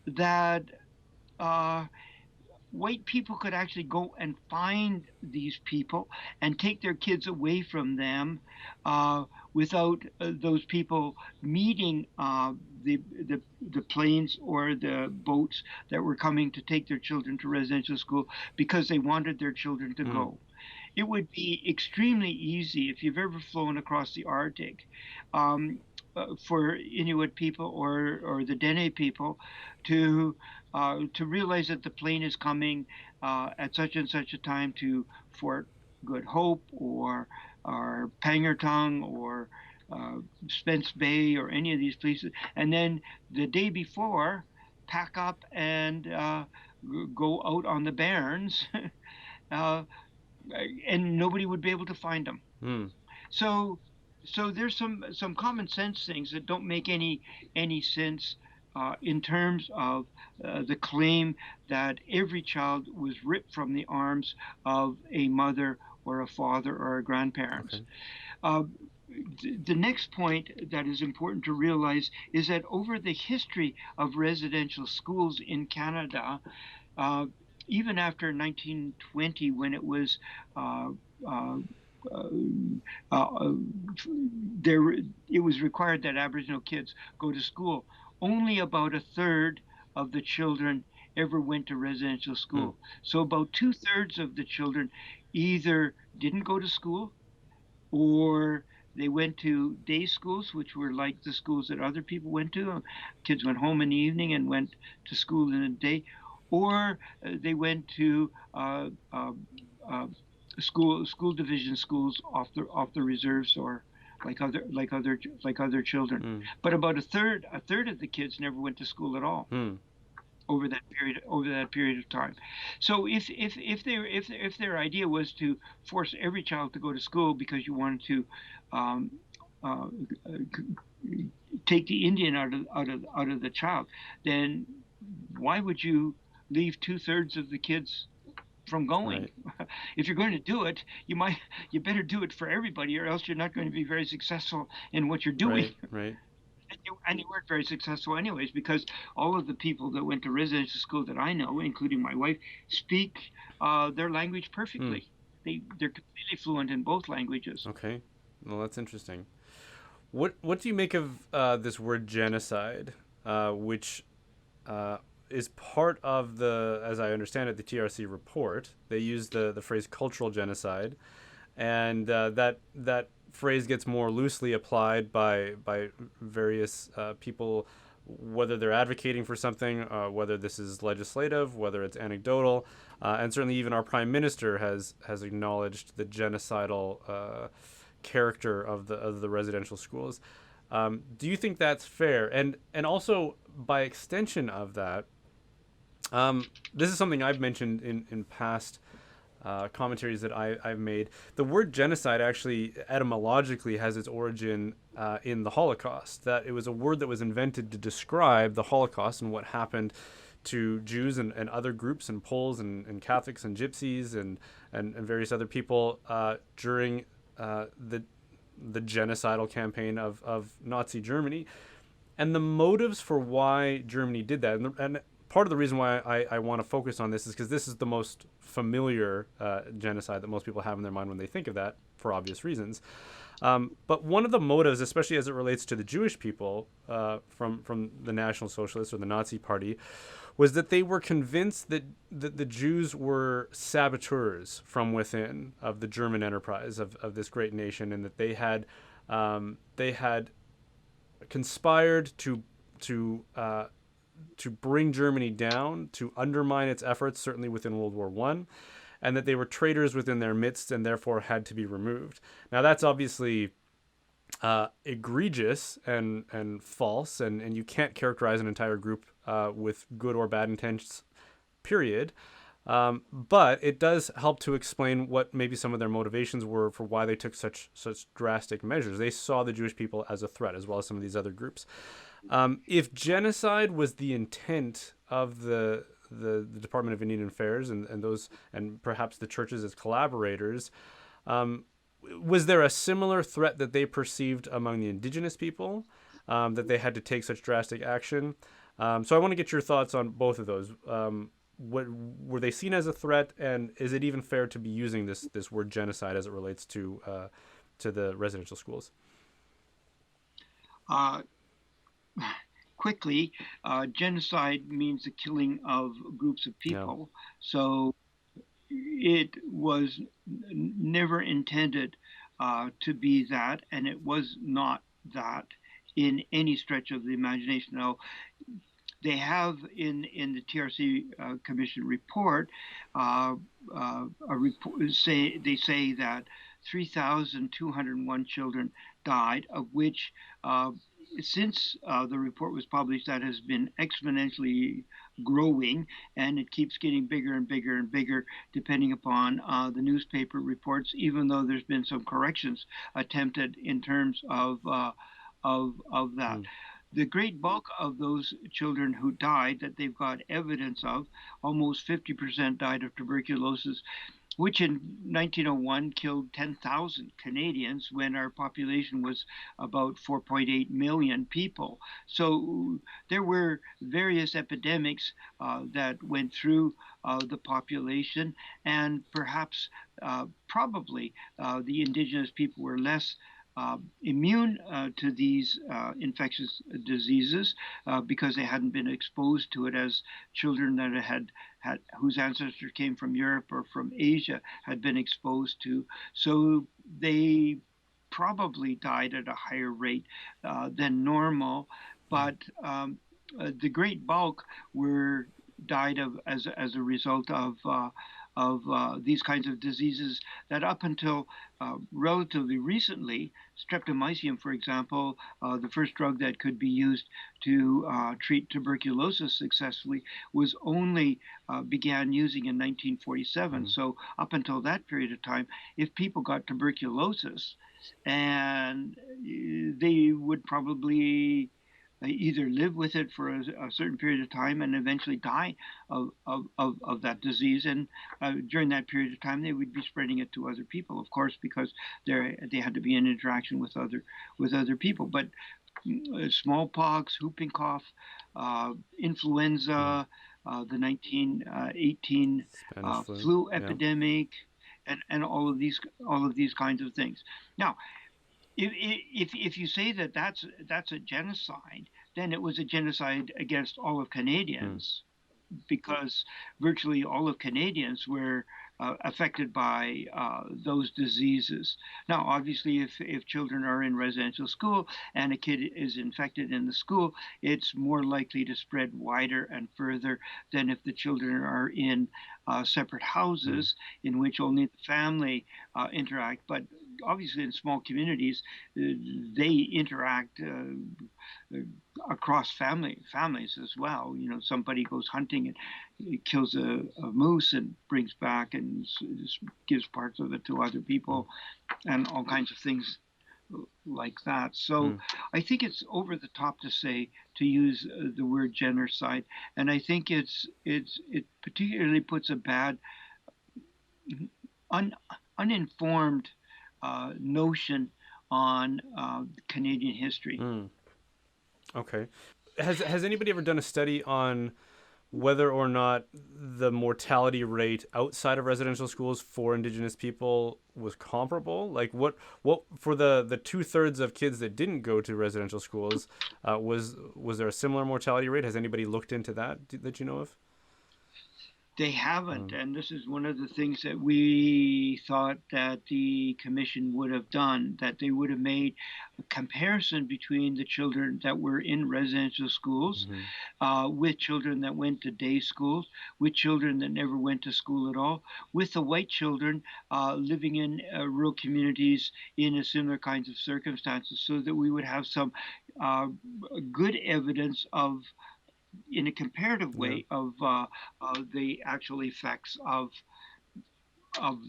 [SPEAKER 2] that uh, white people could actually go and find these people and take their kids away from them without those people meeting the planes or the boats that were coming to take their children to residential school because they wanted their children to
[SPEAKER 1] Hmm.
[SPEAKER 2] go. It would be extremely easy if you've ever flown across the Arctic, um, for Inuit people or the Dene people to realize that the plane is coming at such and such a time to Fort Good Hope or Pangertung or uh, Spence Bay or any of these places, and then the day before pack up and go out on the Barrens. uh, and nobody would be able to find them.
[SPEAKER 1] Hmm.
[SPEAKER 2] So, so there's some common sense things that don't make any sense in terms of the claim that every child was ripped from the arms of a mother or a father or a grandparents.
[SPEAKER 1] Okay.
[SPEAKER 2] Uh, the next point that is important to realize is that over the history of residential schools in Canada, uh, even after 1920, when it was uh, uh, uh, uh, there, it was required that Aboriginal kids go to school. Only about a third of the children ever went to residential
[SPEAKER 1] Hmm.
[SPEAKER 2] school. So about two-thirds of the children either didn't go to school or they went to day schools, which were like the schools that other people went to. Kids went home in the evening and went to school in the day, or they went to uh, school division schools off the reserves, or like other children.
[SPEAKER 1] Mm.
[SPEAKER 2] But about a third of the kids never went to school at all
[SPEAKER 1] Mm.
[SPEAKER 2] over that period of time. So if their idea was to force every child to go to school because you wanted to um, uh, take the Indian out of the child, then why would you leave two-thirds of the kids from going?
[SPEAKER 1] Right.
[SPEAKER 2] If you're going to do it, you better do it for everybody, or else you're not going to be very successful in what you're doing.
[SPEAKER 1] Right. Right.
[SPEAKER 2] And you weren't very successful anyways, because all of the people that went to residential school that I know, including my wife, speak their language
[SPEAKER 1] Mm.
[SPEAKER 2] perfectly. They're completely fluent in both languages.
[SPEAKER 1] Okay. Well, that's interesting. What do you make of this word genocide, which uh, is part of the, as I understand it, the TRC report? They use the phrase cultural genocide, and that phrase gets more loosely applied by various people, whether they're advocating for something, whether this is legislative, whether it's anecdotal, and certainly even our prime minister has acknowledged the genocidal character of the residential schools. Do you think that's fair? And also by extension of that, this is something I've mentioned in past commentaries that I've made. The word genocide actually etymologically has its origin in the Holocaust. That it was a word that was invented to describe the Holocaust and what happened to Jews and other groups and Poles and Catholics and Gypsies and various other people during the genocidal campaign of Nazi Germany, and the motives for why Germany did that. And part of the reason why I want to focus on this is because this is the most familiar genocide that most people have in their mind when they think of that, for obvious reasons. But one of the motives, especially as it relates to the Jewish people from the National Socialists or the Nazi Party, was that they were convinced that the Jews were saboteurs from within of the German enterprise of this great nation, and that they had conspired to bring Germany down, to undermine its efforts, certainly within World War One, and that they were traitors within their midst and therefore had to be removed. Now that's obviously egregious and false, and you can't characterize an entire group with good or bad intentions. Period. But it does help to explain what maybe some of their motivations were for why they took such drastic measures. They saw the Jewish people as a threat, as well as some of these other groups. If genocide was the intent of the Department of Indian Affairs and those and perhaps the churches as collaborators, um, was there a similar threat that they perceived among the indigenous people, that they had to take such drastic action? So I want to get your thoughts on both of those. What were they seen as a threat, and is it even fair to be using this word genocide as it relates to the residential schools?
[SPEAKER 2] Uh, Quickly, genocide means the killing of groups of
[SPEAKER 1] Yeah.
[SPEAKER 2] people. So it was never intended to be that, and it was not that in any stretch of the imagination. Now, they have in the TRC Commission report, uh, a report they say that 3,201 children died, of which since the report was published, that has been exponentially growing, and it keeps getting bigger and bigger and bigger, depending upon the newspaper reports. Even though there's been some corrections attempted in terms of that.
[SPEAKER 1] Mm.
[SPEAKER 2] The great bulk of those children who died, that they've got evidence of, almost 50% died of tuberculosis, which in 1901 killed 10,000 Canadians when our population was about 4.8 million people. So there were various epidemics that went through the population, and perhaps, probably, the Indigenous people were less immune to these infectious diseases because they hadn't been exposed to it as children that had whose ancestors came from Europe or from Asia had been exposed to. So they probably died at a higher rate than normal,
[SPEAKER 1] Mm.
[SPEAKER 2] but the great bulk were died of as a result of these kinds of diseases that up until relatively recently, streptomycin, for example, the first drug that could be used to treat tuberculosis successfully, was only began using in 1947.
[SPEAKER 1] Mm.
[SPEAKER 2] So up until that period of time, if people got tuberculosis, and they would probably either live with it for a certain period of time and eventually die of that disease. And during that period of time, they would be spreading it to other people, of course, because they had to be in interaction with other people. But smallpox, whooping cough,
[SPEAKER 1] Mm.
[SPEAKER 2] influenza, the 1918
[SPEAKER 1] Spanish flu.
[SPEAKER 2] flu
[SPEAKER 1] Yeah.
[SPEAKER 2] epidemic, and all of these kinds of things. Now, if you say that that's a genocide, then it was a genocide against all of
[SPEAKER 1] Mm.
[SPEAKER 2] Canadians, because virtually all of Canadians were affected by those diseases. Now, obviously, if children are in residential school and a kid is infected in the school, it's more likely to spread wider and further than if the children are in separate
[SPEAKER 1] Mm.
[SPEAKER 2] houses in which only the family interact. But obviously, in small communities, they interact across families as well. You know, somebody goes hunting and kills a moose and brings back and gives parts of it to other
[SPEAKER 1] Mm.
[SPEAKER 2] people, and all kinds of things like that. So
[SPEAKER 1] Mm.
[SPEAKER 2] I think it's over the top to use the word genocide, and I think it particularly puts a bad, un, uninformed notion on Canadian history.
[SPEAKER 1] Mm. Okay. Has anybody ever done a study on whether or not the mortality rate outside of residential schools for Indigenous people was comparable? Like what for the 2/3 of kids that didn't go to residential schools, was there a similar mortality rate? Has anybody looked into that you know of?
[SPEAKER 2] They haven't,
[SPEAKER 1] Mm.
[SPEAKER 2] and this is one of the things that we thought that the commission would have done, that they would have made a comparison between the children that were in residential schools
[SPEAKER 1] Mm-hmm.
[SPEAKER 2] with children that went to day schools, with children that never went to school at all, with the white children living in rural communities in a similar kinds of circumstances, so that we would have some uh, good evidence of, in a comparative
[SPEAKER 1] Yeah.
[SPEAKER 2] way, of the actual effects of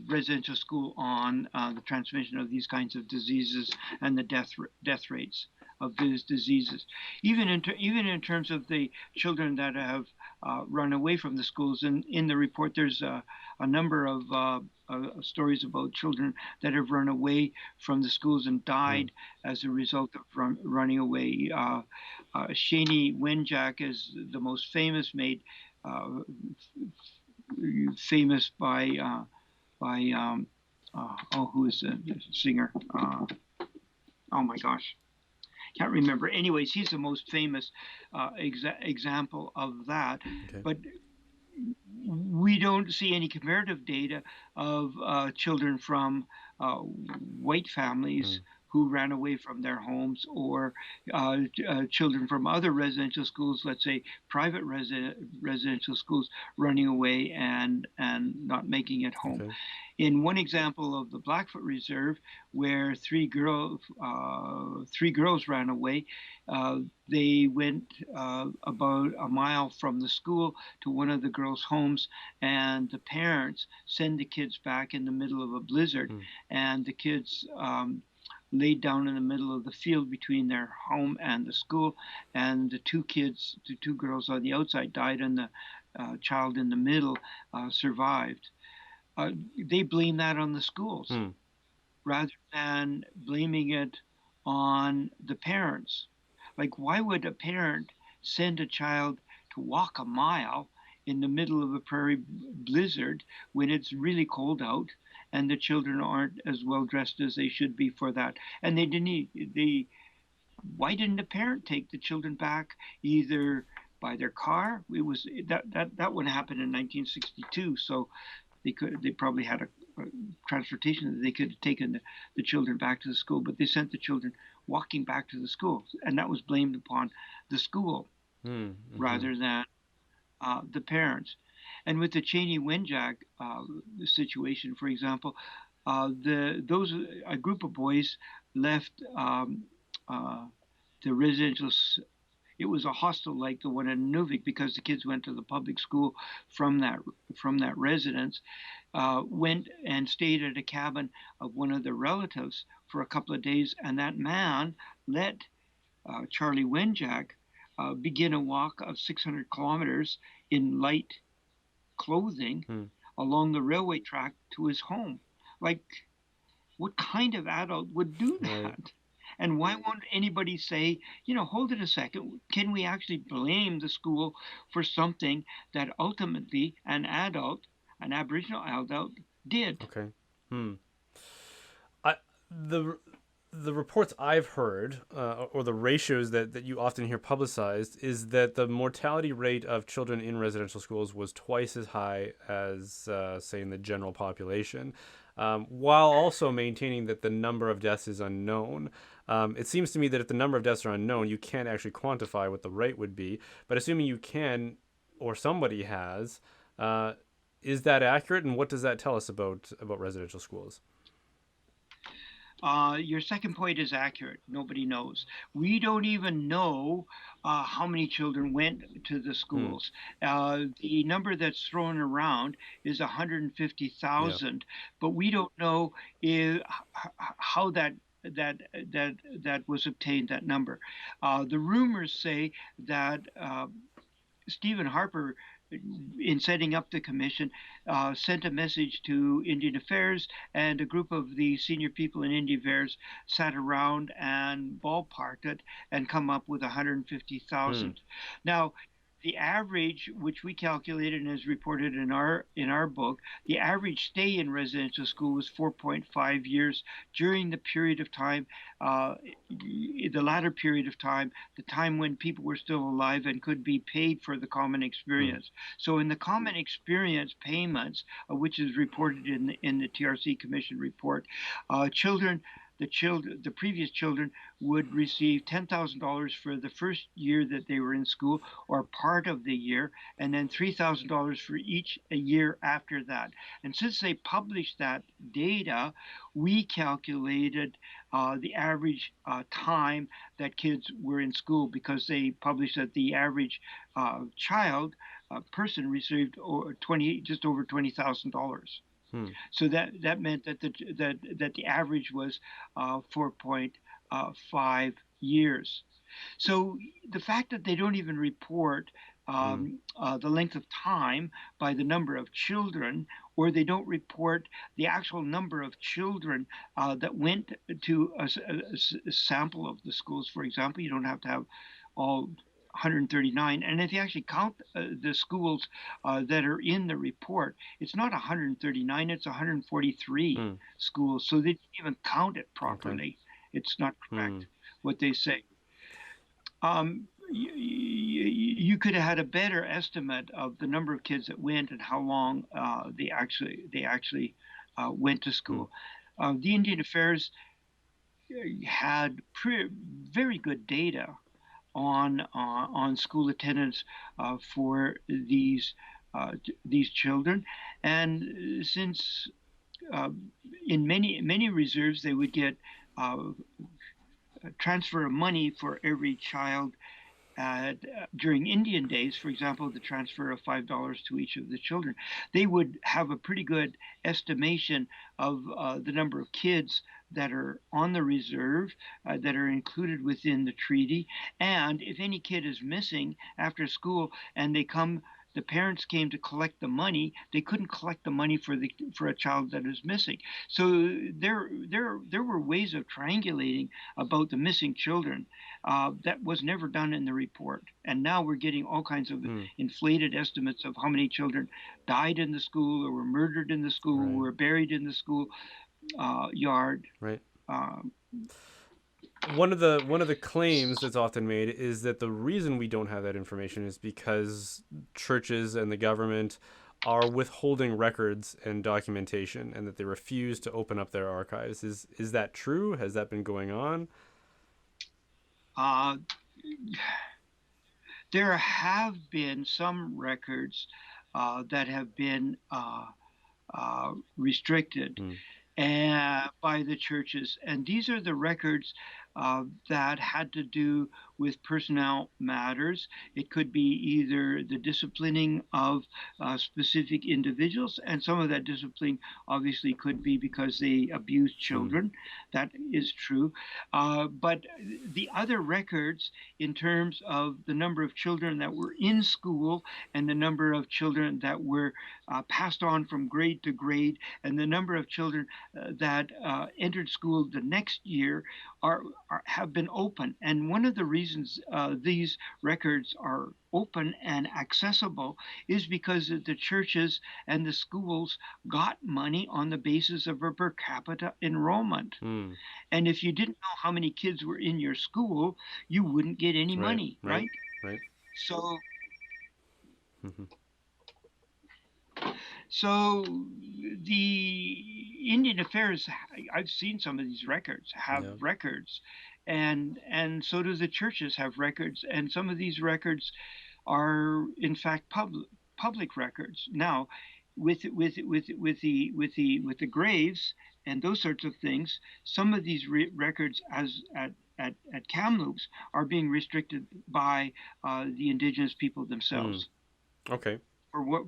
[SPEAKER 2] residential school on the transmission of these kinds of diseases and the death rates of these diseases. Even in terms of the children that have run away from the schools, and in the report there's a number of stories about children that have run away from the schools and
[SPEAKER 1] Mm.
[SPEAKER 2] died as a result of running away. Shani Wenjack is the most famous, made uh, famous by oh, who is the singer? Oh my gosh, can't remember. Anyways, he's the most famous example of that.
[SPEAKER 1] Okay.
[SPEAKER 2] But we don't see any comparative data of children from white families
[SPEAKER 1] Mm.
[SPEAKER 2] who ran away from their homes, or children from other residential schools, let's say private residential schools, running away and not making it home.
[SPEAKER 1] Okay.
[SPEAKER 2] In one example of the Blackfoot Reserve, where three girls ran away, uh, they went about a mile from the school to one of the girls' homes, and the parents send the kids back in the middle of a blizzard,
[SPEAKER 1] Mm.
[SPEAKER 2] and the kids laid down in the middle of the field between their home and the school, and the two girls on the outside died, and the child in the middle survived. They blame that on the schools
[SPEAKER 1] Mm.
[SPEAKER 2] rather than blaming it on the parents. Like, why would a parent send a child to walk a mile in the middle of a prairie blizzard when it's really cold out and the children aren't as well dressed as they should be for that? And they didn't. They Why didn't the parent take the children back either by their car? It was that one happened in 1962, so they probably had a transportation that they could have taken the children back to the school, but they sent the children walking back to the school, and that was blamed upon the school
[SPEAKER 1] Mm. Mm-hmm.
[SPEAKER 2] rather than the parents. And with the Cheney Wenjack situation, for example, the those a group of boys left uh, the residential. It was a hostel like the one in Nuvik because the kids went to the public school from that from that residence. Went and stayed at a cabin of one of their relatives for a couple of days, and that man let Charlie Wenjack begin a walk of 600 kilometers in light clothing
[SPEAKER 1] Hmm.
[SPEAKER 2] along the railway track to his home. Like, what kind of adult would do
[SPEAKER 1] Right.
[SPEAKER 2] that? And why won't anybody say, hold it a second, can we actually blame the school for something that ultimately an Aboriginal adult, did?
[SPEAKER 1] Okay. Hmm. I the the reports I've heard, or the ratios that you often hear publicized, is that the mortality rate of children in residential schools was twice as high as, say, in the general population, while also maintaining that the number of deaths is unknown. It seems to me that if the number of deaths are unknown, you can't actually quantify what the rate would be. But assuming you can, or somebody has, uh, is that accurate? And what does that tell us about residential schools?
[SPEAKER 2] Your second point is accurate. Nobody knows. We don't even know how many children went to the
[SPEAKER 1] Hmm.
[SPEAKER 2] schools. The number that's thrown around is
[SPEAKER 1] Yeah.
[SPEAKER 2] 150,000, but we don't know if, how that that was obtained. That number. The rumors say that Stephen Harper, in setting up the commission, sent a message to Indian Affairs, and a group of the senior people in Indian Affairs sat around and ballparked it and come up with
[SPEAKER 1] Hmm.
[SPEAKER 2] 150,000. Now, the average, which we calculated and is reported in our book, the average stay in residential school was 4.5 years during the period of time, uh, the latter period of time, the time when people were still alive and could be paid for the common
[SPEAKER 1] Hmm.
[SPEAKER 2] experience. So in the common experience payments, which is reported in the TRC Commission report, children the previous children would receive $10,000 for the first year that they were in school or part of the year, and then $3,000 for each a year after that. And since they published that data, we calculated the average time that kids were in school, because they published that the average child person received 20 just over $20,000.
[SPEAKER 1] Hmm.
[SPEAKER 2] So that meant that the average was 4.5 years. So the fact that they don't even report
[SPEAKER 1] Hmm.
[SPEAKER 2] the length of time by the number of children, or they don't report the actual number of children that went to a sample of the schools, for example, you don't have to have all 139. And if you actually count the schools that are in the report, it's not 139, it's 143
[SPEAKER 1] Hmm.
[SPEAKER 2] schools. So they didn't even count it
[SPEAKER 1] Okay.
[SPEAKER 2] properly. It's not
[SPEAKER 1] Hmm.
[SPEAKER 2] correct what they say. You could have had a better estimate of the number of kids that went and how long they actually went to
[SPEAKER 1] Hmm.
[SPEAKER 2] school. The Indian Affairs had very good data on school attendance for these children, and since uh, in many reserves they would get uh, a transfer of money for every child during Indian days, for example, the transfer of $5 to each of the children, they would have a pretty good estimation of the number of kids that are on the reserve, that are included within the treaty. And if any kid is missing after school and the parents came to collect the money, they couldn't collect the money for a child that is missing. So there were ways of triangulating about the missing children that was never done in the report. And now we're getting all kinds of
[SPEAKER 1] Hmm.
[SPEAKER 2] inflated estimates of how many children died in the school, or were murdered in the school,
[SPEAKER 1] Right.
[SPEAKER 2] were buried in the school yard.
[SPEAKER 1] Right.
[SPEAKER 2] Um,
[SPEAKER 1] One of the claims that's often made is that the reason we don't have that information is because churches and the government are withholding records and documentation, and that they refuse to open up their archives. Is that true? Has that been going on?
[SPEAKER 2] uh, There have been some records that have been restricted
[SPEAKER 1] Hmm.
[SPEAKER 2] by the churches. And these are the records that had to do with personnel matters. It could be either the disciplining of specific individuals, and some of that disciplining obviously could be because they abused
[SPEAKER 1] Hmm.
[SPEAKER 2] children. That is true. But the other records, in terms of the number of children that were in school and the number of children that were passed on from grade to grade, and the number of children that entered school the next year have been open. And one of the reasons these records are open and accessible is because the churches and the schools got money on the basis of a per capita enrollment.
[SPEAKER 1] Hmm.
[SPEAKER 2] And if you didn't know how many kids were in your school, you wouldn't get any
[SPEAKER 1] Right.
[SPEAKER 2] money,
[SPEAKER 1] Right.
[SPEAKER 2] right?
[SPEAKER 1] Right.
[SPEAKER 2] So
[SPEAKER 1] Hmm.
[SPEAKER 2] So the Indian Affairs, I've seen some of these records, have
[SPEAKER 1] Yeah.
[SPEAKER 2] records, and so do the churches have records, and some of these records are in fact public records. Now, with the graves and those sorts of things, some of these records at Kamloops are being restricted by the indigenous people
[SPEAKER 1] Hmm.
[SPEAKER 2] themselves
[SPEAKER 1] Okay.
[SPEAKER 2] for what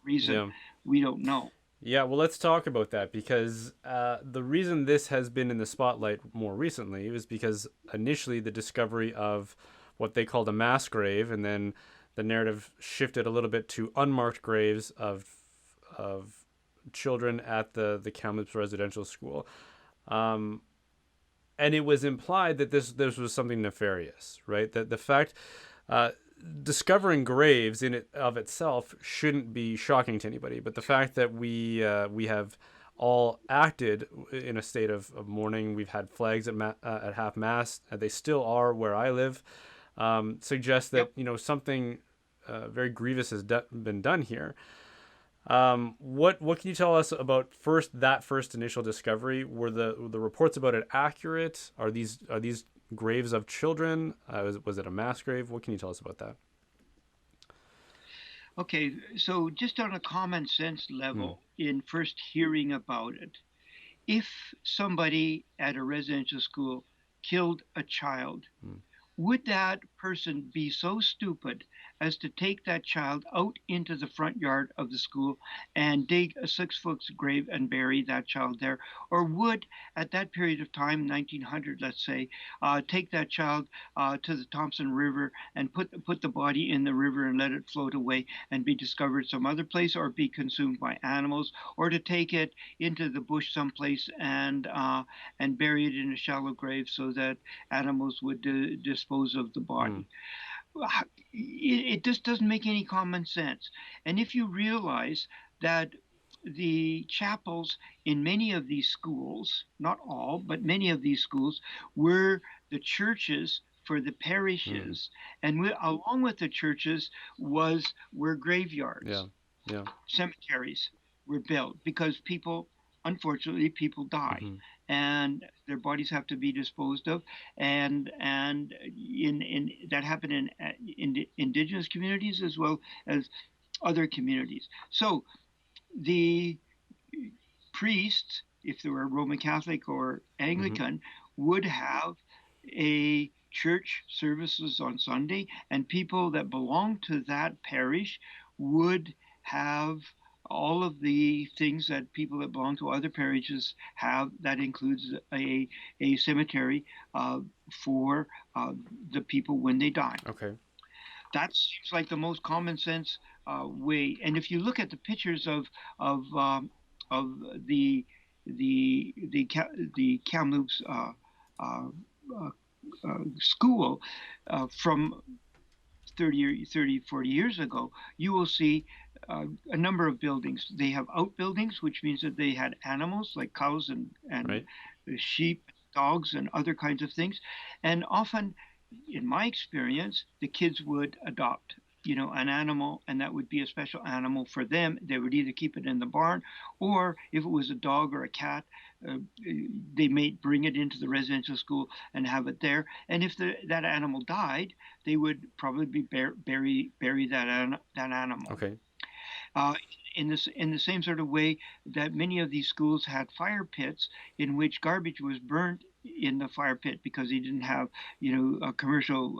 [SPEAKER 2] reason
[SPEAKER 1] Yeah.
[SPEAKER 2] we don't know.
[SPEAKER 1] Yeah, well, let's talk about that because the reason this has been in the spotlight more recently was because initially the discovery of what they called a mass grave, and then the narrative shifted a little bit to unmarked graves of children at the Kamloops Residential School, um, and it was implied that this was something nefarious, right? That the fact uh, discovering graves in it of itself shouldn't be shocking to anybody, but the fact that we have all acted in a state of mourning, we've had flags at half mast, they still are where I live, suggests that
[SPEAKER 2] Yep.
[SPEAKER 1] something very grievous has been done here. What can you tell us about that first initial discovery? Were the reports about it accurate? Are these graves of children? Was it a mass grave? What can you tell us about that?
[SPEAKER 2] Okay, so just on a common sense
[SPEAKER 1] Hmm.
[SPEAKER 2] level, in first hearing about it, if somebody at a residential school killed a child,
[SPEAKER 1] Hmm.
[SPEAKER 2] would that person be so stupid as to take that child out into the front yard of the school and dig a 6 foot grave and bury that child there? Or would, at that period of time, 1900, let's say, take that child to the Thompson River and put the body in the river and let it float away and be discovered some other place, or be consumed by animals, or to take it into the bush someplace and bury it in a shallow grave so that animals would dispose of the
[SPEAKER 1] Hmm.
[SPEAKER 2] body? It just doesn't make any common sense. And if you realize that the chapels in many of these schools, not all, but many of these schools, were the churches for the
[SPEAKER 1] Hmm.
[SPEAKER 2] parishes, and along with the churches were
[SPEAKER 1] Yeah.
[SPEAKER 2] graveyards,
[SPEAKER 1] Yeah.
[SPEAKER 2] cemeteries were built because unfortunately, people die,
[SPEAKER 1] Hmm.
[SPEAKER 2] and their bodies have to be disposed of, and in that happened in indigenous communities as well as other communities. So the priests, if they were Roman Catholic or
[SPEAKER 1] Hmm.
[SPEAKER 2] Anglican, would have a church services on Sunday, and people that belonged to that parish would have all of the things that people that belong to other parishes have. That includes a cemetery uh, for the people when they die.
[SPEAKER 1] Okay.
[SPEAKER 2] That seems like the most common sense way. And if you look at the pictures of of the the Kamloops uh, uh, school from 40 years ago, you will see a number of buildings. They have outbuildings, which means that they had animals like cows and
[SPEAKER 1] Right.
[SPEAKER 2] sheep, dogs, and other kinds of things. And often, in my experience, the kids would adopt an animal, and that would be a special animal for them. They would either keep it in the barn, or if it was a dog or a cat, uh, they may bring it into the residential school and have it there. And if that animal died, they would probably bury that animal.
[SPEAKER 1] Okay.
[SPEAKER 2] Uh, in the same sort of way that many of these schools had fire pits in which garbage was burnt in the fire pit because they didn't have, commercial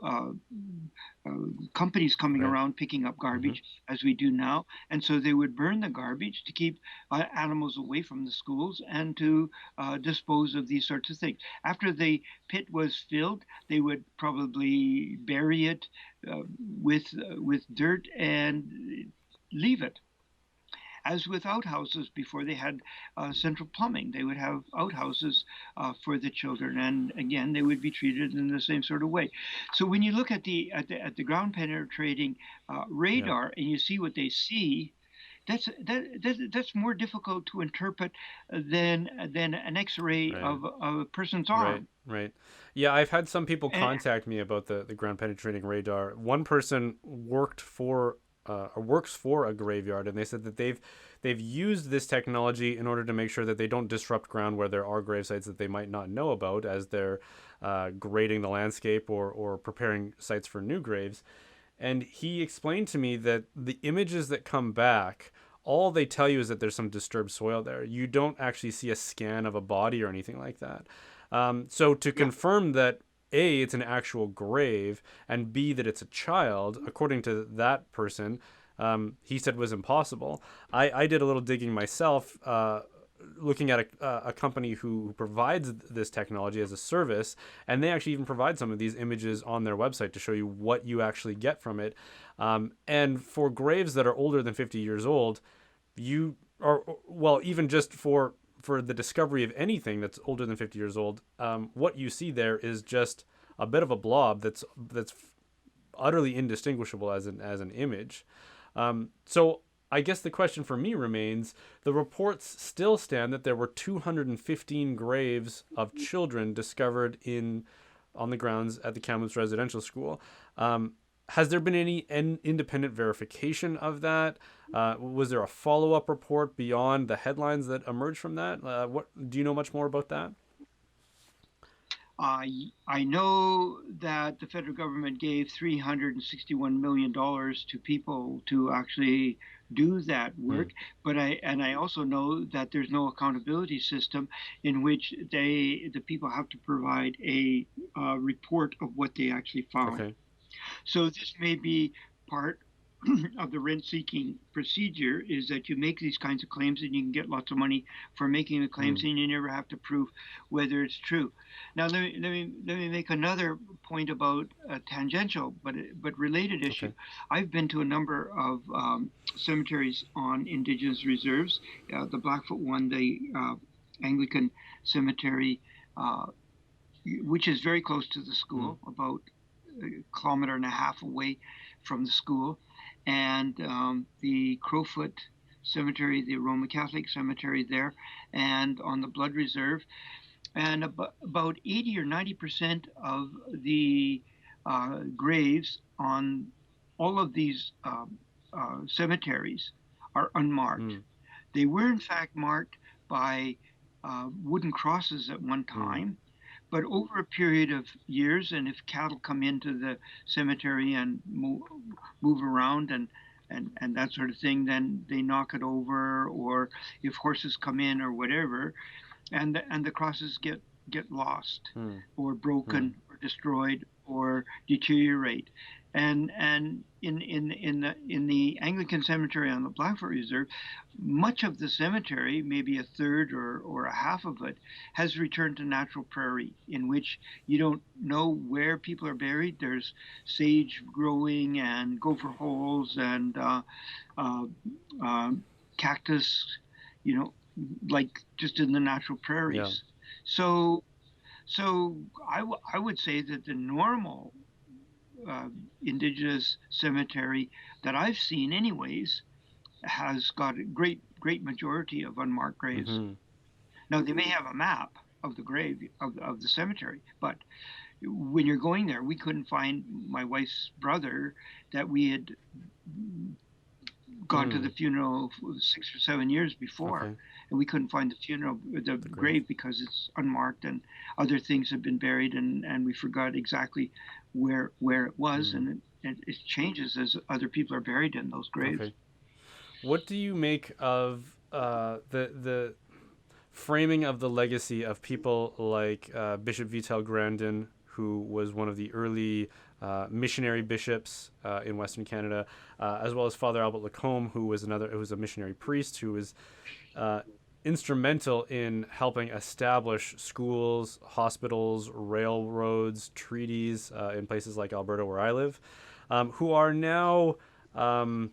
[SPEAKER 2] companies coming
[SPEAKER 1] Right.
[SPEAKER 2] around picking up
[SPEAKER 1] Hmm.
[SPEAKER 2] garbage as we do now, and so they would burn the garbage to keep animals away from the schools and to dispose of these sorts of things. After the pit was filled, they would probably bury it uh, with dirt and leave it. As with outhouses, before they had central plumbing, they would have outhouses for the children, and again, they would be treated in the same sort of way. So when you look at the ground penetrating
[SPEAKER 1] Yeah.
[SPEAKER 2] radar and you see what they see, that's more difficult to interpret than an X-ray
[SPEAKER 1] Right.
[SPEAKER 2] of a person's
[SPEAKER 1] Right,
[SPEAKER 2] arm.
[SPEAKER 1] right. Yeah, I've had some people
[SPEAKER 2] And
[SPEAKER 1] contact me about the ground penetrating radar. One person works for a graveyard, and they said that they've used this technology in order to make sure that they don't disrupt ground where there are grave sites that they might not know about as they're grading the landscape or preparing sites for new graves. And he explained to me that the images that come back, all they tell you is that there's some disturbed soil there. You don't actually see a scan of a body or anything like that. So to
[SPEAKER 2] yeah,
[SPEAKER 1] confirm that A, it's an actual grave, and B, that it's a child, according to that person, he said was impossible. I did a little digging myself, looking at a company who provides this technology as a service, and they actually even provide some of these images on their website to show you what you actually get from it. And for graves that are older than 50 years old, you are, well, even just for the discovery of anything that's older than 50 years old, what you see there is just a bit of a blob that's utterly indistinguishable as an image. So I guess the question for me remains: the reports still stand that there were 215 graves of children discovered in on the grounds at the Kamloops Residential School. Has there been any independent verification of that? Was there a follow up report beyond the headlines that emerged from that? What do you know much more about that?
[SPEAKER 2] I know that the federal government gave $361 million to people to actually do that
[SPEAKER 1] Hmm.
[SPEAKER 2] work, but I also know that there's no accountability system in which the people have to provide a report of what they actually found.
[SPEAKER 1] Okay.
[SPEAKER 2] So this may be part of the rent-seeking procedure, is that you make these kinds of claims and you can get lots of money for making the
[SPEAKER 1] Hmm.
[SPEAKER 2] claims, and you never have to prove whether it's true. Now let me make another point about a tangential but related issue.
[SPEAKER 1] Okay.
[SPEAKER 2] I've been to a number of cemeteries on Indigenous reserves, the Blackfoot one, the Anglican cemetery, uh, which is very close to the
[SPEAKER 1] Hmm.
[SPEAKER 2] school, about a kilometer and a half away from the school, and the Crowfoot Cemetery, the Roman Catholic cemetery there, and on the Blood Reserve. And about 80 or 90% of the graves on all of these cemeteries are unmarked.
[SPEAKER 1] Hmm.
[SPEAKER 2] They were, in fact, marked by wooden crosses at one
[SPEAKER 1] Hmm.
[SPEAKER 2] time, but over a period of years, and if cattle come into the cemetery and move around and that sort of thing, then they knock it over, or if horses come in or whatever, and the crosses get lost
[SPEAKER 1] Hmm.
[SPEAKER 2] or
[SPEAKER 1] Hmm.
[SPEAKER 2] broken or destroyed or deteriorate. And in the Anglican cemetery on the Blackfoot Reserve, much of the cemetery, maybe a third or a half of it, has returned to natural prairie, in which you don't know where people are buried. There's sage growing and gopher holes and uh, uh, cactus, you know, like just in the natural
[SPEAKER 1] Yeah.
[SPEAKER 2] prairies. So, so I would say that the normal uh, indigenous cemetery that I've seen, anyways, has got a great majority of unmarked graves.
[SPEAKER 1] Hmm.
[SPEAKER 2] Now they may have a map of the grave of the cemetery, but when you're going there, we couldn't find my wife's brother that we had gone to the
[SPEAKER 1] Mm.
[SPEAKER 2] funeral 6 or 7 years before,
[SPEAKER 1] Okay.
[SPEAKER 2] and we couldn't find the
[SPEAKER 1] The grave.
[SPEAKER 2] grave because it's unmarked and other things have been buried, and we forgot exactly where it was,
[SPEAKER 1] Mm.
[SPEAKER 2] and it changes as other people are buried in those graves.
[SPEAKER 1] Okay. What do you make of the framing of the legacy of people like Bishop Vital Grandin, who was one of the early missionary bishops in Western Canada, as well as Father Albert Lacombe, who was a missionary priest who was uh, instrumental in helping establish schools, hospitals, railroads, treaties in places like Alberta, where I live, who are now um,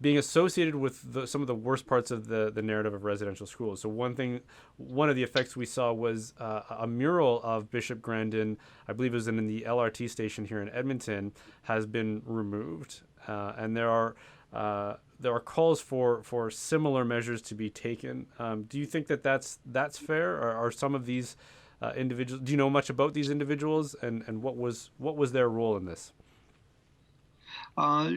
[SPEAKER 1] being associated with some of the worst parts of the narrative of residential schools. So one of the effects we saw was a mural of Bishop Grandin, I believe it was in the LRT station here in Edmonton, has been removed, and there are calls for similar measures to be taken. Do you think that that's fair? Or are some of these individuals? Do you know much about these individuals, and what was their role in this?
[SPEAKER 2] Uh,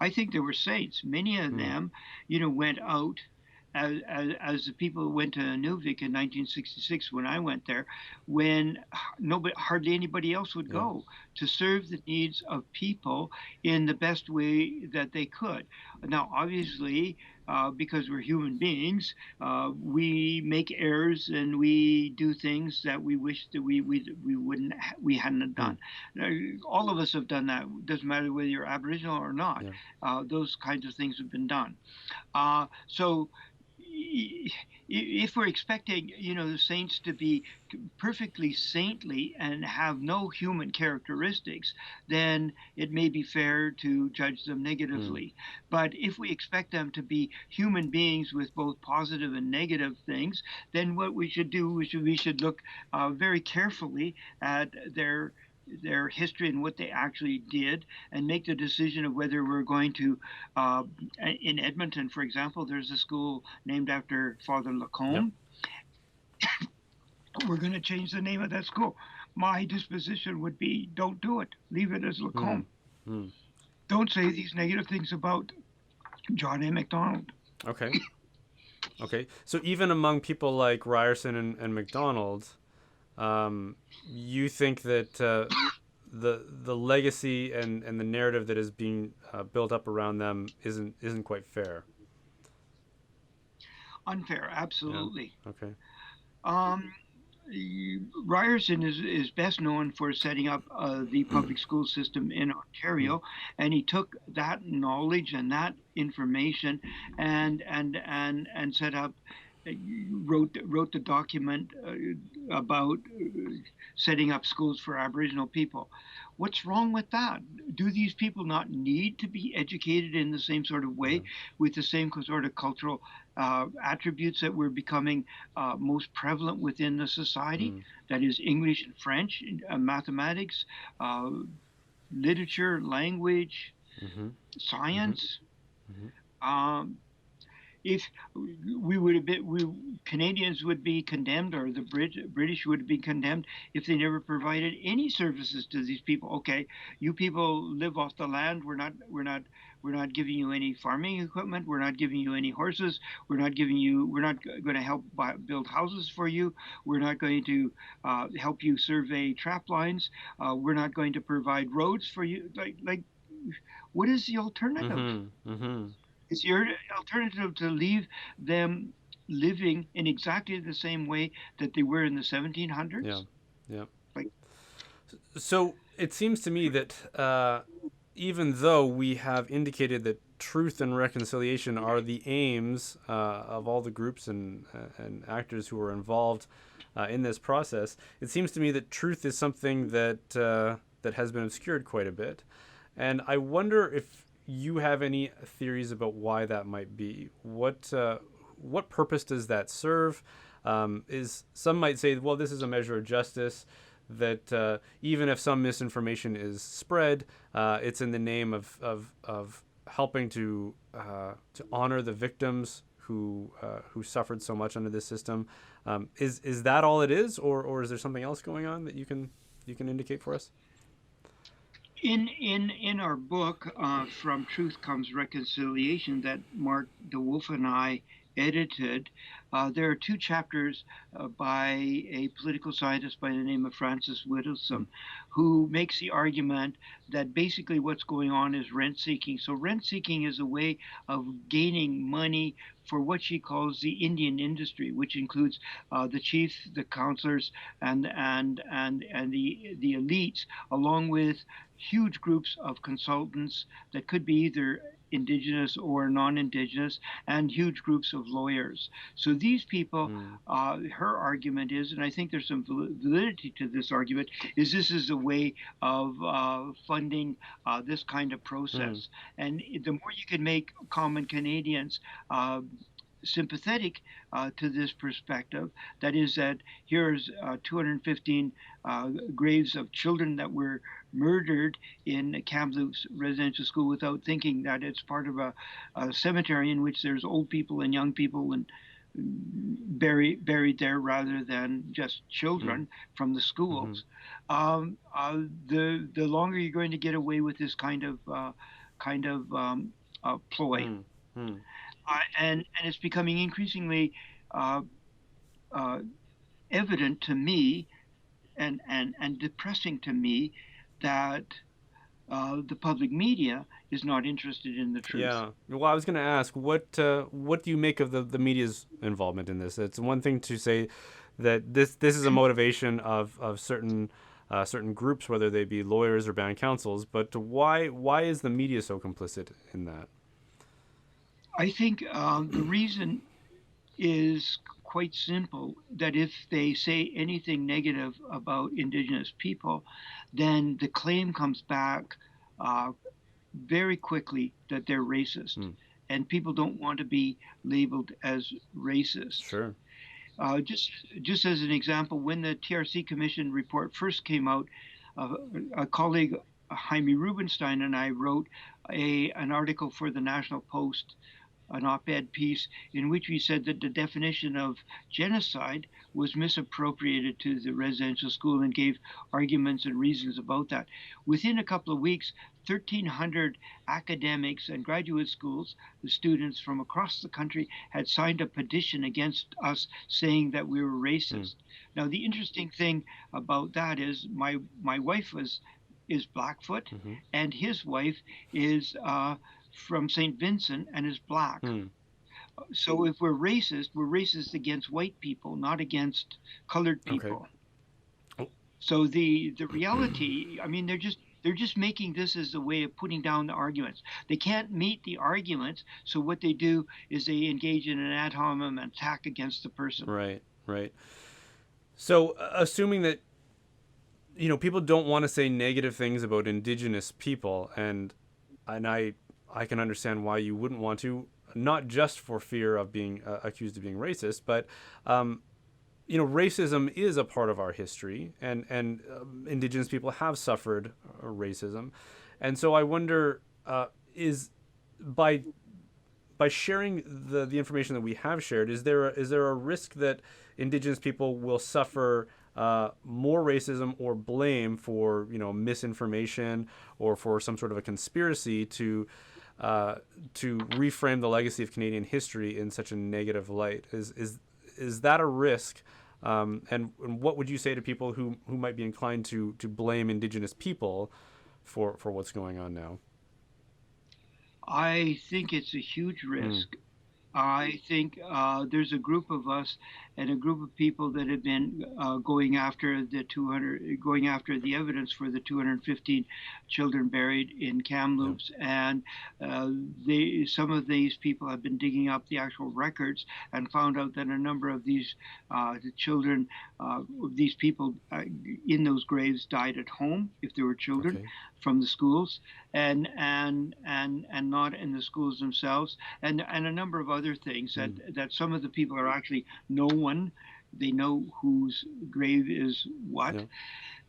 [SPEAKER 2] I think there were saints. Many of
[SPEAKER 1] Hmm.
[SPEAKER 2] them, went out as the people went to Nuvik in 1966 when I went there, when nobody, hardly anybody else would
[SPEAKER 1] Yeah.
[SPEAKER 2] go to serve the needs of people in the best way that they could. Now, obviously, because we're human beings, we make errors and we do things that we wish that we wouldn't we hadn't have
[SPEAKER 1] Hmm.
[SPEAKER 2] done. Now, all of us have done that. Doesn't matter whether you're Aboriginal or not.
[SPEAKER 1] Yeah.
[SPEAKER 2] Those kinds of things have been done. So if we're expecting, the saints to be perfectly saintly and have no human characteristics, then it may be fair to judge them
[SPEAKER 1] Hmm.
[SPEAKER 2] negatively. But if we expect them to be human beings with both positive and negative things, then what we should do is we should look very carefully at their history and what they actually did, and make the decision of whether we're going to uh, in Edmonton, for example, there's a school named after Father
[SPEAKER 1] Yep.
[SPEAKER 2] Lacombe. We're going to change the name of that school. My disposition would be don't do it. Leave it as
[SPEAKER 1] Hmm.
[SPEAKER 2] Lacombe.
[SPEAKER 1] Hmm.
[SPEAKER 2] Don't say these negative things about John A. Macdonald.
[SPEAKER 1] Okay. Okay. So even among people like Ryerson and McDonald, um, you think that the legacy and the narrative that is being built up around them isn't quite fair.
[SPEAKER 2] Unfair,
[SPEAKER 1] Yeah.
[SPEAKER 2] absolutely.
[SPEAKER 1] Okay.
[SPEAKER 2] Um, Ryerson is best known for setting up the public school system in
[SPEAKER 1] Hmm.
[SPEAKER 2] Ontario, and he took that knowledge and that information and set up, uh, wrote the document about setting up schools for Aboriginal people. What's wrong with that? Do these people not need to be educated in the same sort of
[SPEAKER 1] Yeah.
[SPEAKER 2] way, with the same sort of cultural attributes that were becoming most prevalent within the society?
[SPEAKER 1] Hmm.
[SPEAKER 2] That is English and French, mathematics, uh, literature, language,
[SPEAKER 1] Mm-hmm. Mm-hmm.
[SPEAKER 2] science.
[SPEAKER 1] Mm-hmm.
[SPEAKER 2] Um, if we would have been, we Canadians would be condemned, or the British would be condemned if they never provided any services to these people. Okay, you people live off the land. We're not giving you any farming equipment. We're not giving you any horses. We're not going to help build houses for you. We're not going to help you survey trap lines. We're not going to provide roads for you. What is the alternative?
[SPEAKER 1] Mm-hmm. Mm-hmm.
[SPEAKER 2] Is your alternative to leave them living in exactly the same way that they were in the
[SPEAKER 1] Yeah.
[SPEAKER 2] 1700s?
[SPEAKER 1] Yeah.
[SPEAKER 2] Like,
[SPEAKER 1] So it seems to me that even though we have indicated that truth and reconciliation are the aims of all the groups and actors who are involved in this process, it seems to me that truth is something that has been obscured quite a bit, and I wonder if you have any theories about why that might be. What purpose does that serve? Is some might say, well, this is a measure of justice, that even if some misinformation is spread, it's in the name of helping to honor the victims who suffered so much under this system. Is that all it is, or is there something else going on that you can you can indicate for us?
[SPEAKER 2] In our book, From Truth Comes Reconciliation, that Mark DeWolf and I edited, there are two chapters by a political scientist by the name of Francis
[SPEAKER 1] Mm,
[SPEAKER 2] Whittlesome, who makes the argument that basically what's going on is rent seeking. So rent seeking is a way of gaining money for what she calls the Indian industry, which includes the chiefs, the counselors, and the elites, along with huge groups of consultants that could be either indigenous or non-indigenous, and huge groups of lawyers. So these people,
[SPEAKER 1] mm,
[SPEAKER 2] her argument is, and I think there's some validity to this argument, is this is a way of funding this kind of
[SPEAKER 1] mm,
[SPEAKER 2] process. And the more you can make common Canadians uh, sympathetic to this perspective. That is, that here's 215 graves of children that were murdered in Kamloops Residential School without thinking that it's part of a cemetery in which there's old people and young people and buried there rather than just
[SPEAKER 1] mm,
[SPEAKER 2] children from the
[SPEAKER 1] mm,
[SPEAKER 2] schools. The longer you're going to get away with this kind of ploy,
[SPEAKER 1] mm, mm.
[SPEAKER 2] and it's becoming increasingly uh, uh, evident to me and depressing to me that the public media is not interested in the truth.
[SPEAKER 1] Yeah. Well, I was going to ask, what do you make of the media's involvement in this? It's one thing to say that this is a motivation of certain groups, whether they be lawyers or band councils, but why is the media so complicit in that?
[SPEAKER 2] I think the reason is quite simple, that if they say anything negative about Indigenous people, then the claim comes back uh, very quickly that they're racist.
[SPEAKER 1] Hmm.
[SPEAKER 2] And people don't want to be labeled as racist.
[SPEAKER 1] Sure.
[SPEAKER 2] Just as an example, when the TRC Commission report first came out, uh, a colleague, Jaime Rubenstein, and I wrote an article for the National Post, an op-ed piece in which we said that the definition of genocide was misappropriated to the residential school and gave arguments and reasons about that. Within a couple of weeks, 1,300 academics and graduate schools, the students from across the country, had signed a petition against us saying that we were
[SPEAKER 1] Hmm.
[SPEAKER 2] racist. Now, the interesting thing about that is my wife is Blackfoot,
[SPEAKER 1] Mm-hmm.
[SPEAKER 2] and his wife is from St. Vincent and is black.
[SPEAKER 1] Hmm.
[SPEAKER 2] So if we're racist against white people, not against colored
[SPEAKER 1] Okay.
[SPEAKER 2] people. So the reality, I mean, they're just making this as a way of putting down the arguments. They can't meet the arguments, so what they do is they engage in an ad hominem attack against the person.
[SPEAKER 1] Right. Right. So, assuming that people don't want to say negative things about Indigenous people, and I can understand why you wouldn't want to, not just for fear of being accused of being racist, but racism is a part of our history, and Indigenous people have suffered racism, and so I wonder, is by sharing the information that we have shared, is there a risk that Indigenous people will suffer more racism or blame for misinformation or for some sort of a conspiracy to reframe the legacy of Canadian history in such a negative light? Is that a risk? And what would you say to people who might be inclined to blame Indigenous people for what's going on now?
[SPEAKER 2] I think it's a huge
[SPEAKER 1] Mm,
[SPEAKER 2] risk. I think there's a group of us and a group of people that have been going after the evidence for the 215 children buried in
[SPEAKER 1] yeah.
[SPEAKER 2] Kamloops, and uh, some of these people have been digging up the actual records and found out that a number of the children, uh, these people in those graves died at home if they were children
[SPEAKER 1] Okay.
[SPEAKER 2] from the schools, and not in the schools themselves, and a number of other things
[SPEAKER 1] Mm,
[SPEAKER 2] that some of the people are actually no one. They know whose grave is what.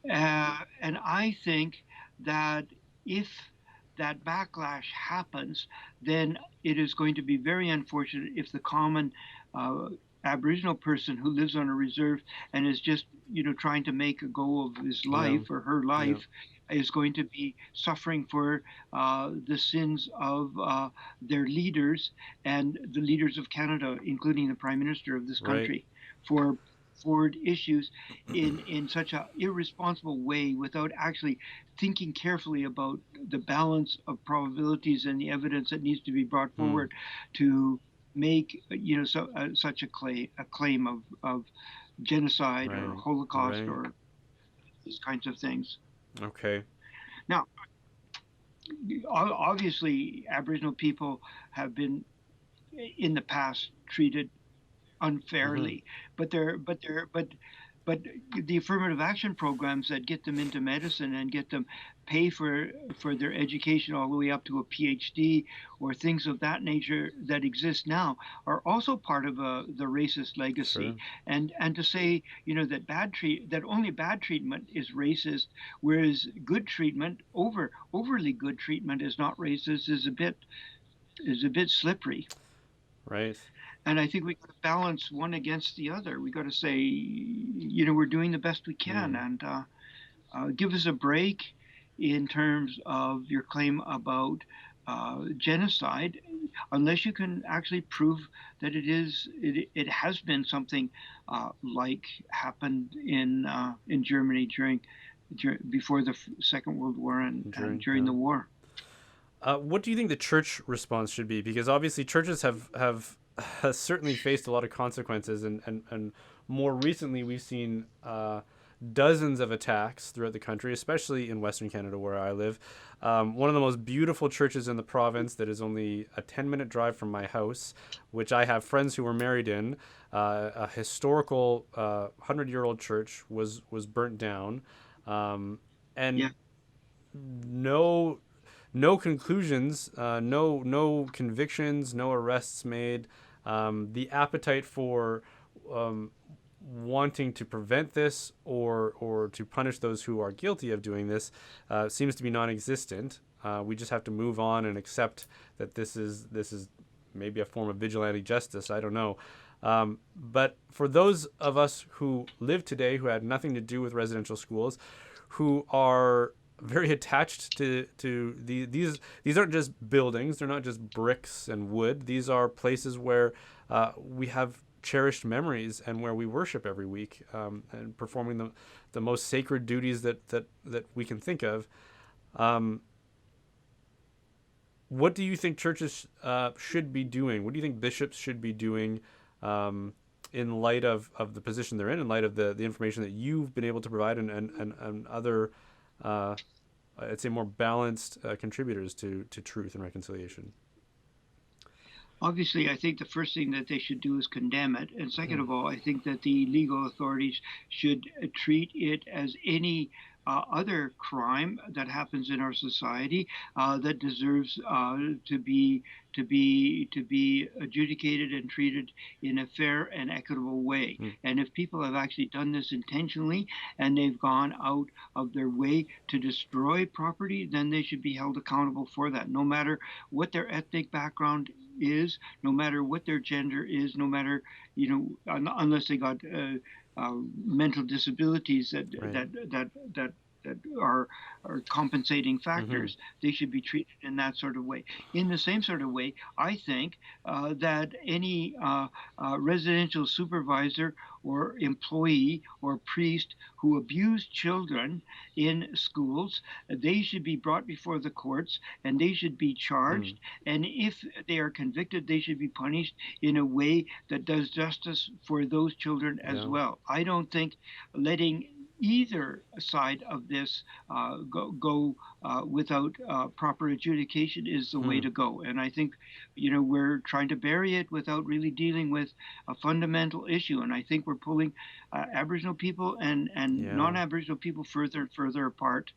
[SPEAKER 1] yeah.
[SPEAKER 2] And I think that if that backlash happens, then it is going to be very unfortunate if the common uh, Aboriginal person who lives on a reserve and is just, trying to make a go of his
[SPEAKER 1] Yeah.
[SPEAKER 2] life or her
[SPEAKER 1] Yeah.
[SPEAKER 2] life is going to be suffering for the sins of their leaders and the leaders of Canada, including the Prime Minister of this
[SPEAKER 1] Right.
[SPEAKER 2] country, for forward issues in such a irresponsible way without actually thinking carefully about the balance of probabilities and the evidence that needs to be brought
[SPEAKER 1] Hmm.
[SPEAKER 2] forward to make such a claim of genocide or
[SPEAKER 1] Right.
[SPEAKER 2] Holocaust
[SPEAKER 1] Right.
[SPEAKER 2] or these kinds of things.
[SPEAKER 1] Okay.
[SPEAKER 2] Now, obviously, Aboriginal people have been in the past treated
[SPEAKER 1] Mm-hmm.
[SPEAKER 2] unfairly, but the affirmative action programs that get them into medicine and get them pay for their education all the way up to a PhD or things of that nature that exist now are also part of the racist legacy.
[SPEAKER 1] Sure.
[SPEAKER 2] And to say that only bad treatment is racist, whereas good treatment overly good treatment is not racist is a bit slippery.
[SPEAKER 1] Right.
[SPEAKER 2] And I think we got to balance one against the other. We got to say, we're doing the best we can,
[SPEAKER 1] Hmm.
[SPEAKER 2] and give us a break in terms of your claim about genocide, unless you can actually prove that it has been something like happened in Germany before the Second World War and
[SPEAKER 1] During.
[SPEAKER 2] during
[SPEAKER 1] Yeah.
[SPEAKER 2] the war.
[SPEAKER 1] What do you think the church response should be? Because obviously churches have has certainly faced a lot of consequences, and more recently we've seen dozens of attacks throughout the country, especially in Western Canada where I live. One of the most beautiful churches in the province that is only a 10-minute drive from my house, which I have friends who were married in, a historical 100-year-old church was burnt down, and
[SPEAKER 2] Yeah.
[SPEAKER 1] no no conclusions, no convictions, no arrests made. The appetite for um, wanting to prevent this or to punish those who are guilty of doing this seems to be non-existent. We just have to move on and accept that this is maybe a form of vigilante justice. I don't know. But for those of us who live today, who had nothing to do with residential schools, who are very attached to these aren't just buildings, they're not just bricks and wood, these are places where we have cherished memories and where we worship every week, and performing the most sacred duties that we can think of. um, what do you think churches should be doing? What do you think bishops should be doing, um, in light of the position they're in light of the information that you've been able to provide, and other uh, I'd say more balanced contributors to truth and reconciliation?
[SPEAKER 2] Obviously, I think the first thing that they should do is condemn it. And second
[SPEAKER 1] Hmm.
[SPEAKER 2] of all, I think that the legal authorities should treat it as any other crime that happens in our society that deserves to be adjudicated and treated in a fair and equitable way.
[SPEAKER 1] Hmm.
[SPEAKER 2] And if people have actually done this intentionally and they've gone out of their way to destroy property, then they should be held accountable for that, no matter what their ethnic background is, no matter what their gender is, no matter unless they got mental disabilities that
[SPEAKER 1] Right.
[SPEAKER 2] that that that that are compensating
[SPEAKER 1] Hmm.
[SPEAKER 2] factors, they should be treated in that sort of way. In the same sort of way, I think that any residential supervisor or employee or priest who abuse children in schools, they should be brought before the courts and they should be
[SPEAKER 1] Hmm.
[SPEAKER 2] charged. And if they are convicted, they should be punished in a way that does justice for those children as
[SPEAKER 1] Yeah.
[SPEAKER 2] well. I don't think letting either side of this go without proper adjudication is the way
[SPEAKER 1] Hmm.
[SPEAKER 2] to go. And I think, we're trying to bury it without really dealing with a fundamental issue. And I think we're pulling Aboriginal people and
[SPEAKER 1] Yeah.
[SPEAKER 2] non-Aboriginal people further and further apart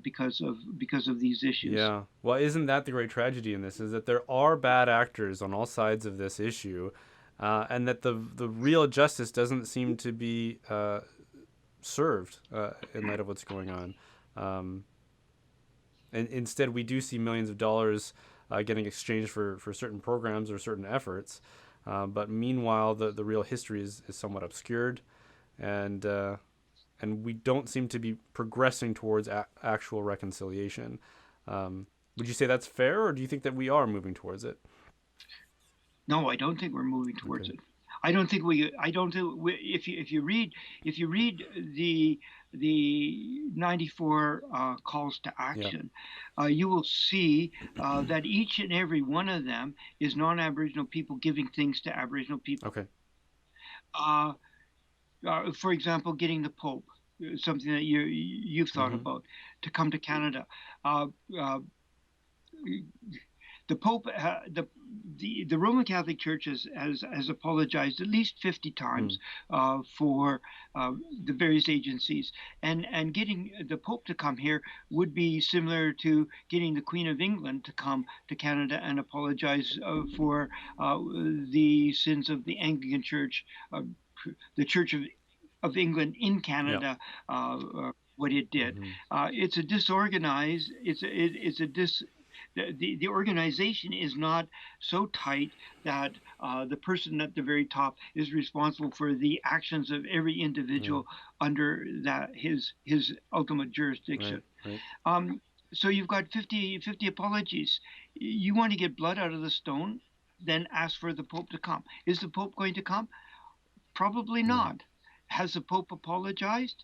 [SPEAKER 2] because of these issues.
[SPEAKER 1] Yeah. Well, isn't that the great tragedy in this? Is that there are bad actors on all sides of this issue, and that the real justice doesn't seem to be served in light of what's going on. Um, and instead, we do see millions of dollars getting exchanged for certain programs or certain efforts. But meanwhile, the real history is somewhat obscured, and we don't seem to be progressing towards actual reconciliation. Would you say that's fair, or do you think that we are moving towards it?
[SPEAKER 2] No, I don't think we're moving towards
[SPEAKER 1] Okay.
[SPEAKER 2] it. I don't think we. I don't think we, if you read the 94 calls to
[SPEAKER 1] Yeah.
[SPEAKER 2] action, you will see that each and every one of them is non-Aboriginal people giving things to Aboriginal people.
[SPEAKER 1] Okay.
[SPEAKER 2] Uh, for example, getting the Pope, something that you've thought
[SPEAKER 1] Mm-hmm.
[SPEAKER 2] about, to come to Canada. Uh, uh, the Pope, the Roman Catholic Church has apologized at least 50
[SPEAKER 1] Mm.
[SPEAKER 2] times for the various agencies, and getting the Pope to come here would be similar to getting the Queen of England to come to Canada and apologize for the sins of the Anglican Church, uh, the Church of England in
[SPEAKER 1] Yeah.
[SPEAKER 2] Canada. What it did.
[SPEAKER 1] Mm-hmm.
[SPEAKER 2] It's a disorganized. It's a dis the organization is not so tight that the person at the very top is responsible for the actions of every
[SPEAKER 1] Mm.
[SPEAKER 2] individual under that his ultimate
[SPEAKER 1] Right.
[SPEAKER 2] jurisdiction.
[SPEAKER 1] Right.
[SPEAKER 2] Um, so you've got 50 apologies. You want to get blood out of the stone, then ask for the Pope to come. Is the Pope going to come? Probably
[SPEAKER 1] Yeah.
[SPEAKER 2] not. Has the Pope apologized?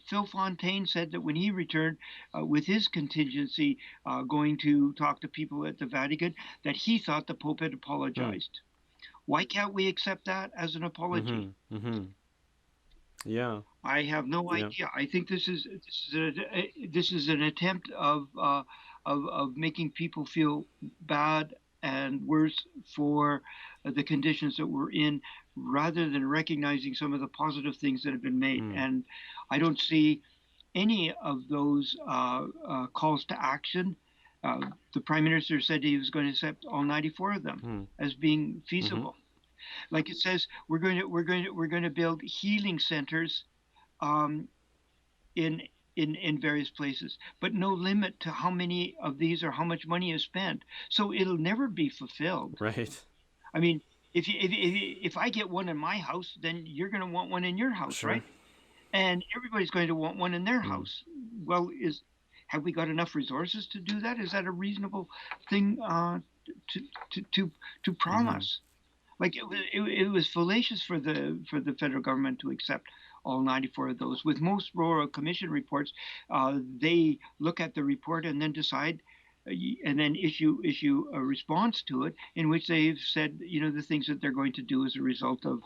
[SPEAKER 2] Phil Fontaine said that when he returned with his contingency going to talk to people at the Vatican, that he thought the Pope had
[SPEAKER 1] Mm.
[SPEAKER 2] apologized. Why can't we accept that as an apology?
[SPEAKER 1] Mm-hmm. Mm-hmm. Yeah.
[SPEAKER 2] I have no
[SPEAKER 1] Yeah.
[SPEAKER 2] idea. I think this is an attempt of making people feel bad and worse for the conditions that we're in, rather than recognizing some of the positive things that have been made.
[SPEAKER 1] Mm.
[SPEAKER 2] And I don't see any of those calls to action. The Prime Minister said he was going to accept all 94 of them
[SPEAKER 1] Mm.
[SPEAKER 2] as being
[SPEAKER 1] Mm-hmm.
[SPEAKER 2] feasible. Like it says, we're going to build healing centers um, in in various places, but no limit to how many of these or how much money is spent. So it'll never be fulfilled.
[SPEAKER 1] Right.
[SPEAKER 2] I mean, if I get one in my house, then you're going to want one in your house,
[SPEAKER 1] Sure.
[SPEAKER 2] right? And everybody's going to want one in their
[SPEAKER 1] Mm.
[SPEAKER 2] house. Well, is have we got enough resources to do that? Is that a reasonable thing to to
[SPEAKER 1] Mm-hmm.
[SPEAKER 2] promise? Like it was fallacious for the federal government to accept all 94 of those. With most Royal Commission reports, they look at the report and then decide, and then issue a response to it, in which they've said, the things that they're going to do as a result of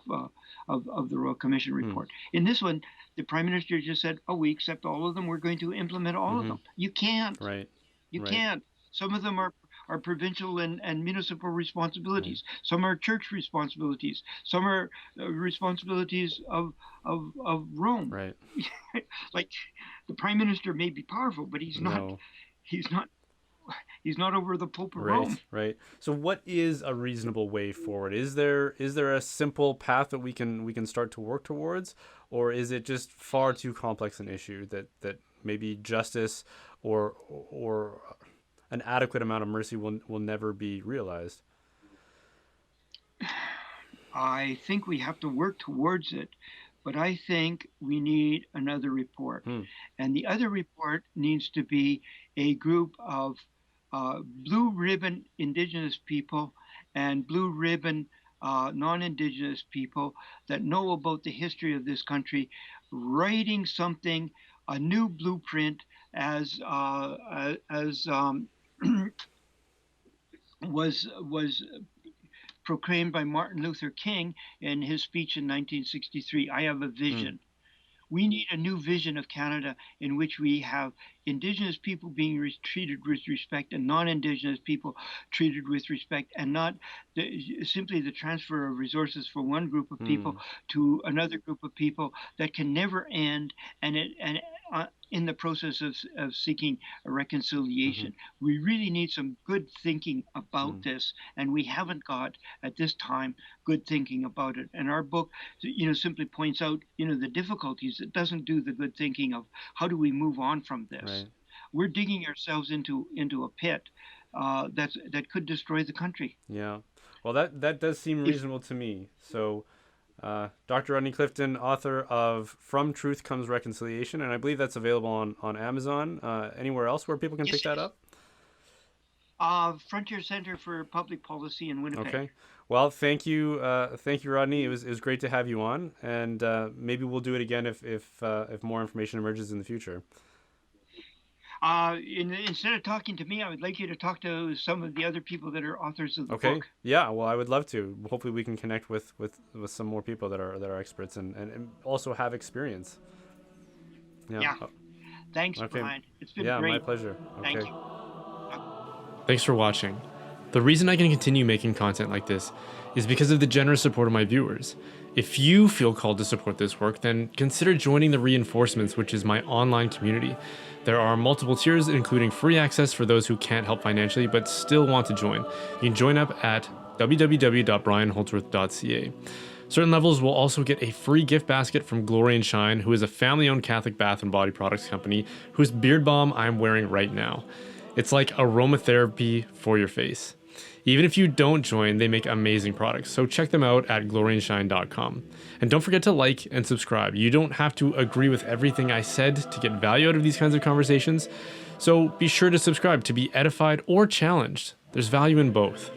[SPEAKER 2] the Royal Commission
[SPEAKER 1] Mm.
[SPEAKER 2] report. In this one, the Prime Minister just said, "Oh, we accept all of them. We're going to implement all of
[SPEAKER 1] Mm-hmm.
[SPEAKER 2] them." You can't.
[SPEAKER 1] Right.
[SPEAKER 2] You
[SPEAKER 1] Right.
[SPEAKER 2] can't. Some of them are provincial and municipal
[SPEAKER 1] Right.
[SPEAKER 2] responsibilities. Some are church responsibilities. Some are responsibilities of Rome.
[SPEAKER 1] Right.
[SPEAKER 2] Like the prime minister may be powerful, but
[SPEAKER 1] No.
[SPEAKER 2] he's not he's not over the Pope of
[SPEAKER 1] Right,
[SPEAKER 2] Rome.
[SPEAKER 1] right. So what is a reasonable way forward? Is there a simple path that we can start to work towards, or is it just far too complex an issue that maybe justice or an adequate amount of mercy will never be realized?
[SPEAKER 2] I think we have to work towards it, but I think we need another report.
[SPEAKER 1] Hmm.
[SPEAKER 2] And the other report needs to be a group of blue ribbon Indigenous people and blue ribbon non-Indigenous people that know about the history of this country, writing something, a new blueprint, as was proclaimed by Martin Luther King in his speech in 1963. I have a
[SPEAKER 1] Hmm.
[SPEAKER 2] vision. We need a new vision of Canada in which we have Indigenous people being treated with respect and non-Indigenous people treated with respect, and not simply the transfer of resources from one group of people
[SPEAKER 1] Hmm.
[SPEAKER 2] to another group of people that can never end, and in the process of seeking a
[SPEAKER 1] Mm-hmm.
[SPEAKER 2] reconciliation. We really need some good thinking about
[SPEAKER 1] Hmm.
[SPEAKER 2] this, and we haven't got at this time good thinking about it. And our book, simply points out, the difficulties. It doesn't do the good thinking of how do we move on from this.
[SPEAKER 1] Right.
[SPEAKER 2] We're digging ourselves into a pit that could destroy the country.
[SPEAKER 1] Yeah. Well, that does seem
[SPEAKER 2] If
[SPEAKER 1] reasonable to me. So, Dr. Rodney Clifton, author of From Truth Comes Reconciliation, and I believe that's available on Amazon. Anywhere else where people can pick
[SPEAKER 2] yes,
[SPEAKER 1] that up?
[SPEAKER 2] Frontier Center for Public Policy in Winnipeg.
[SPEAKER 1] Okay. Well, thank you, Rodney. It was great to have you on, and maybe we'll do it again if more information emerges in the future.
[SPEAKER 2] Instead of talking to me, I would like you to talk to some of the other people that are authors of the
[SPEAKER 1] Okay.
[SPEAKER 2] book.
[SPEAKER 1] Yeah. Well, I would love to. Hopefully, we can connect with some more people that are experts and also have experience. Yeah.
[SPEAKER 2] Yeah. Thanks,
[SPEAKER 1] Okay.
[SPEAKER 2] Brian. It's been
[SPEAKER 1] Yeah. My
[SPEAKER 2] great.
[SPEAKER 1] pleasure.
[SPEAKER 2] Thank
[SPEAKER 1] Okay.
[SPEAKER 2] you.
[SPEAKER 1] Thanks for watching. The reason I can continue making content like this is because of the generous support of my viewers. If you feel called to support this work, then consider joining the Reinforcements, which is my online community. There are multiple tiers, including free access for those who can't help financially but still want to join. You can join up at www.brianholdsworth.ca. Certain levels will also get a free gift basket from Glory and Shine, who is a family-owned Catholic bath and body products company whose beard balm I'm wearing right now. It's like aromatherapy for your face. Even if you don't join, they make amazing products, so check them out at gloryandshine.com. And don't forget to like and subscribe. You don't have to agree with everything I said to get value out of these kinds of conversations, so be sure to subscribe to be edified or challenged. There's value in both.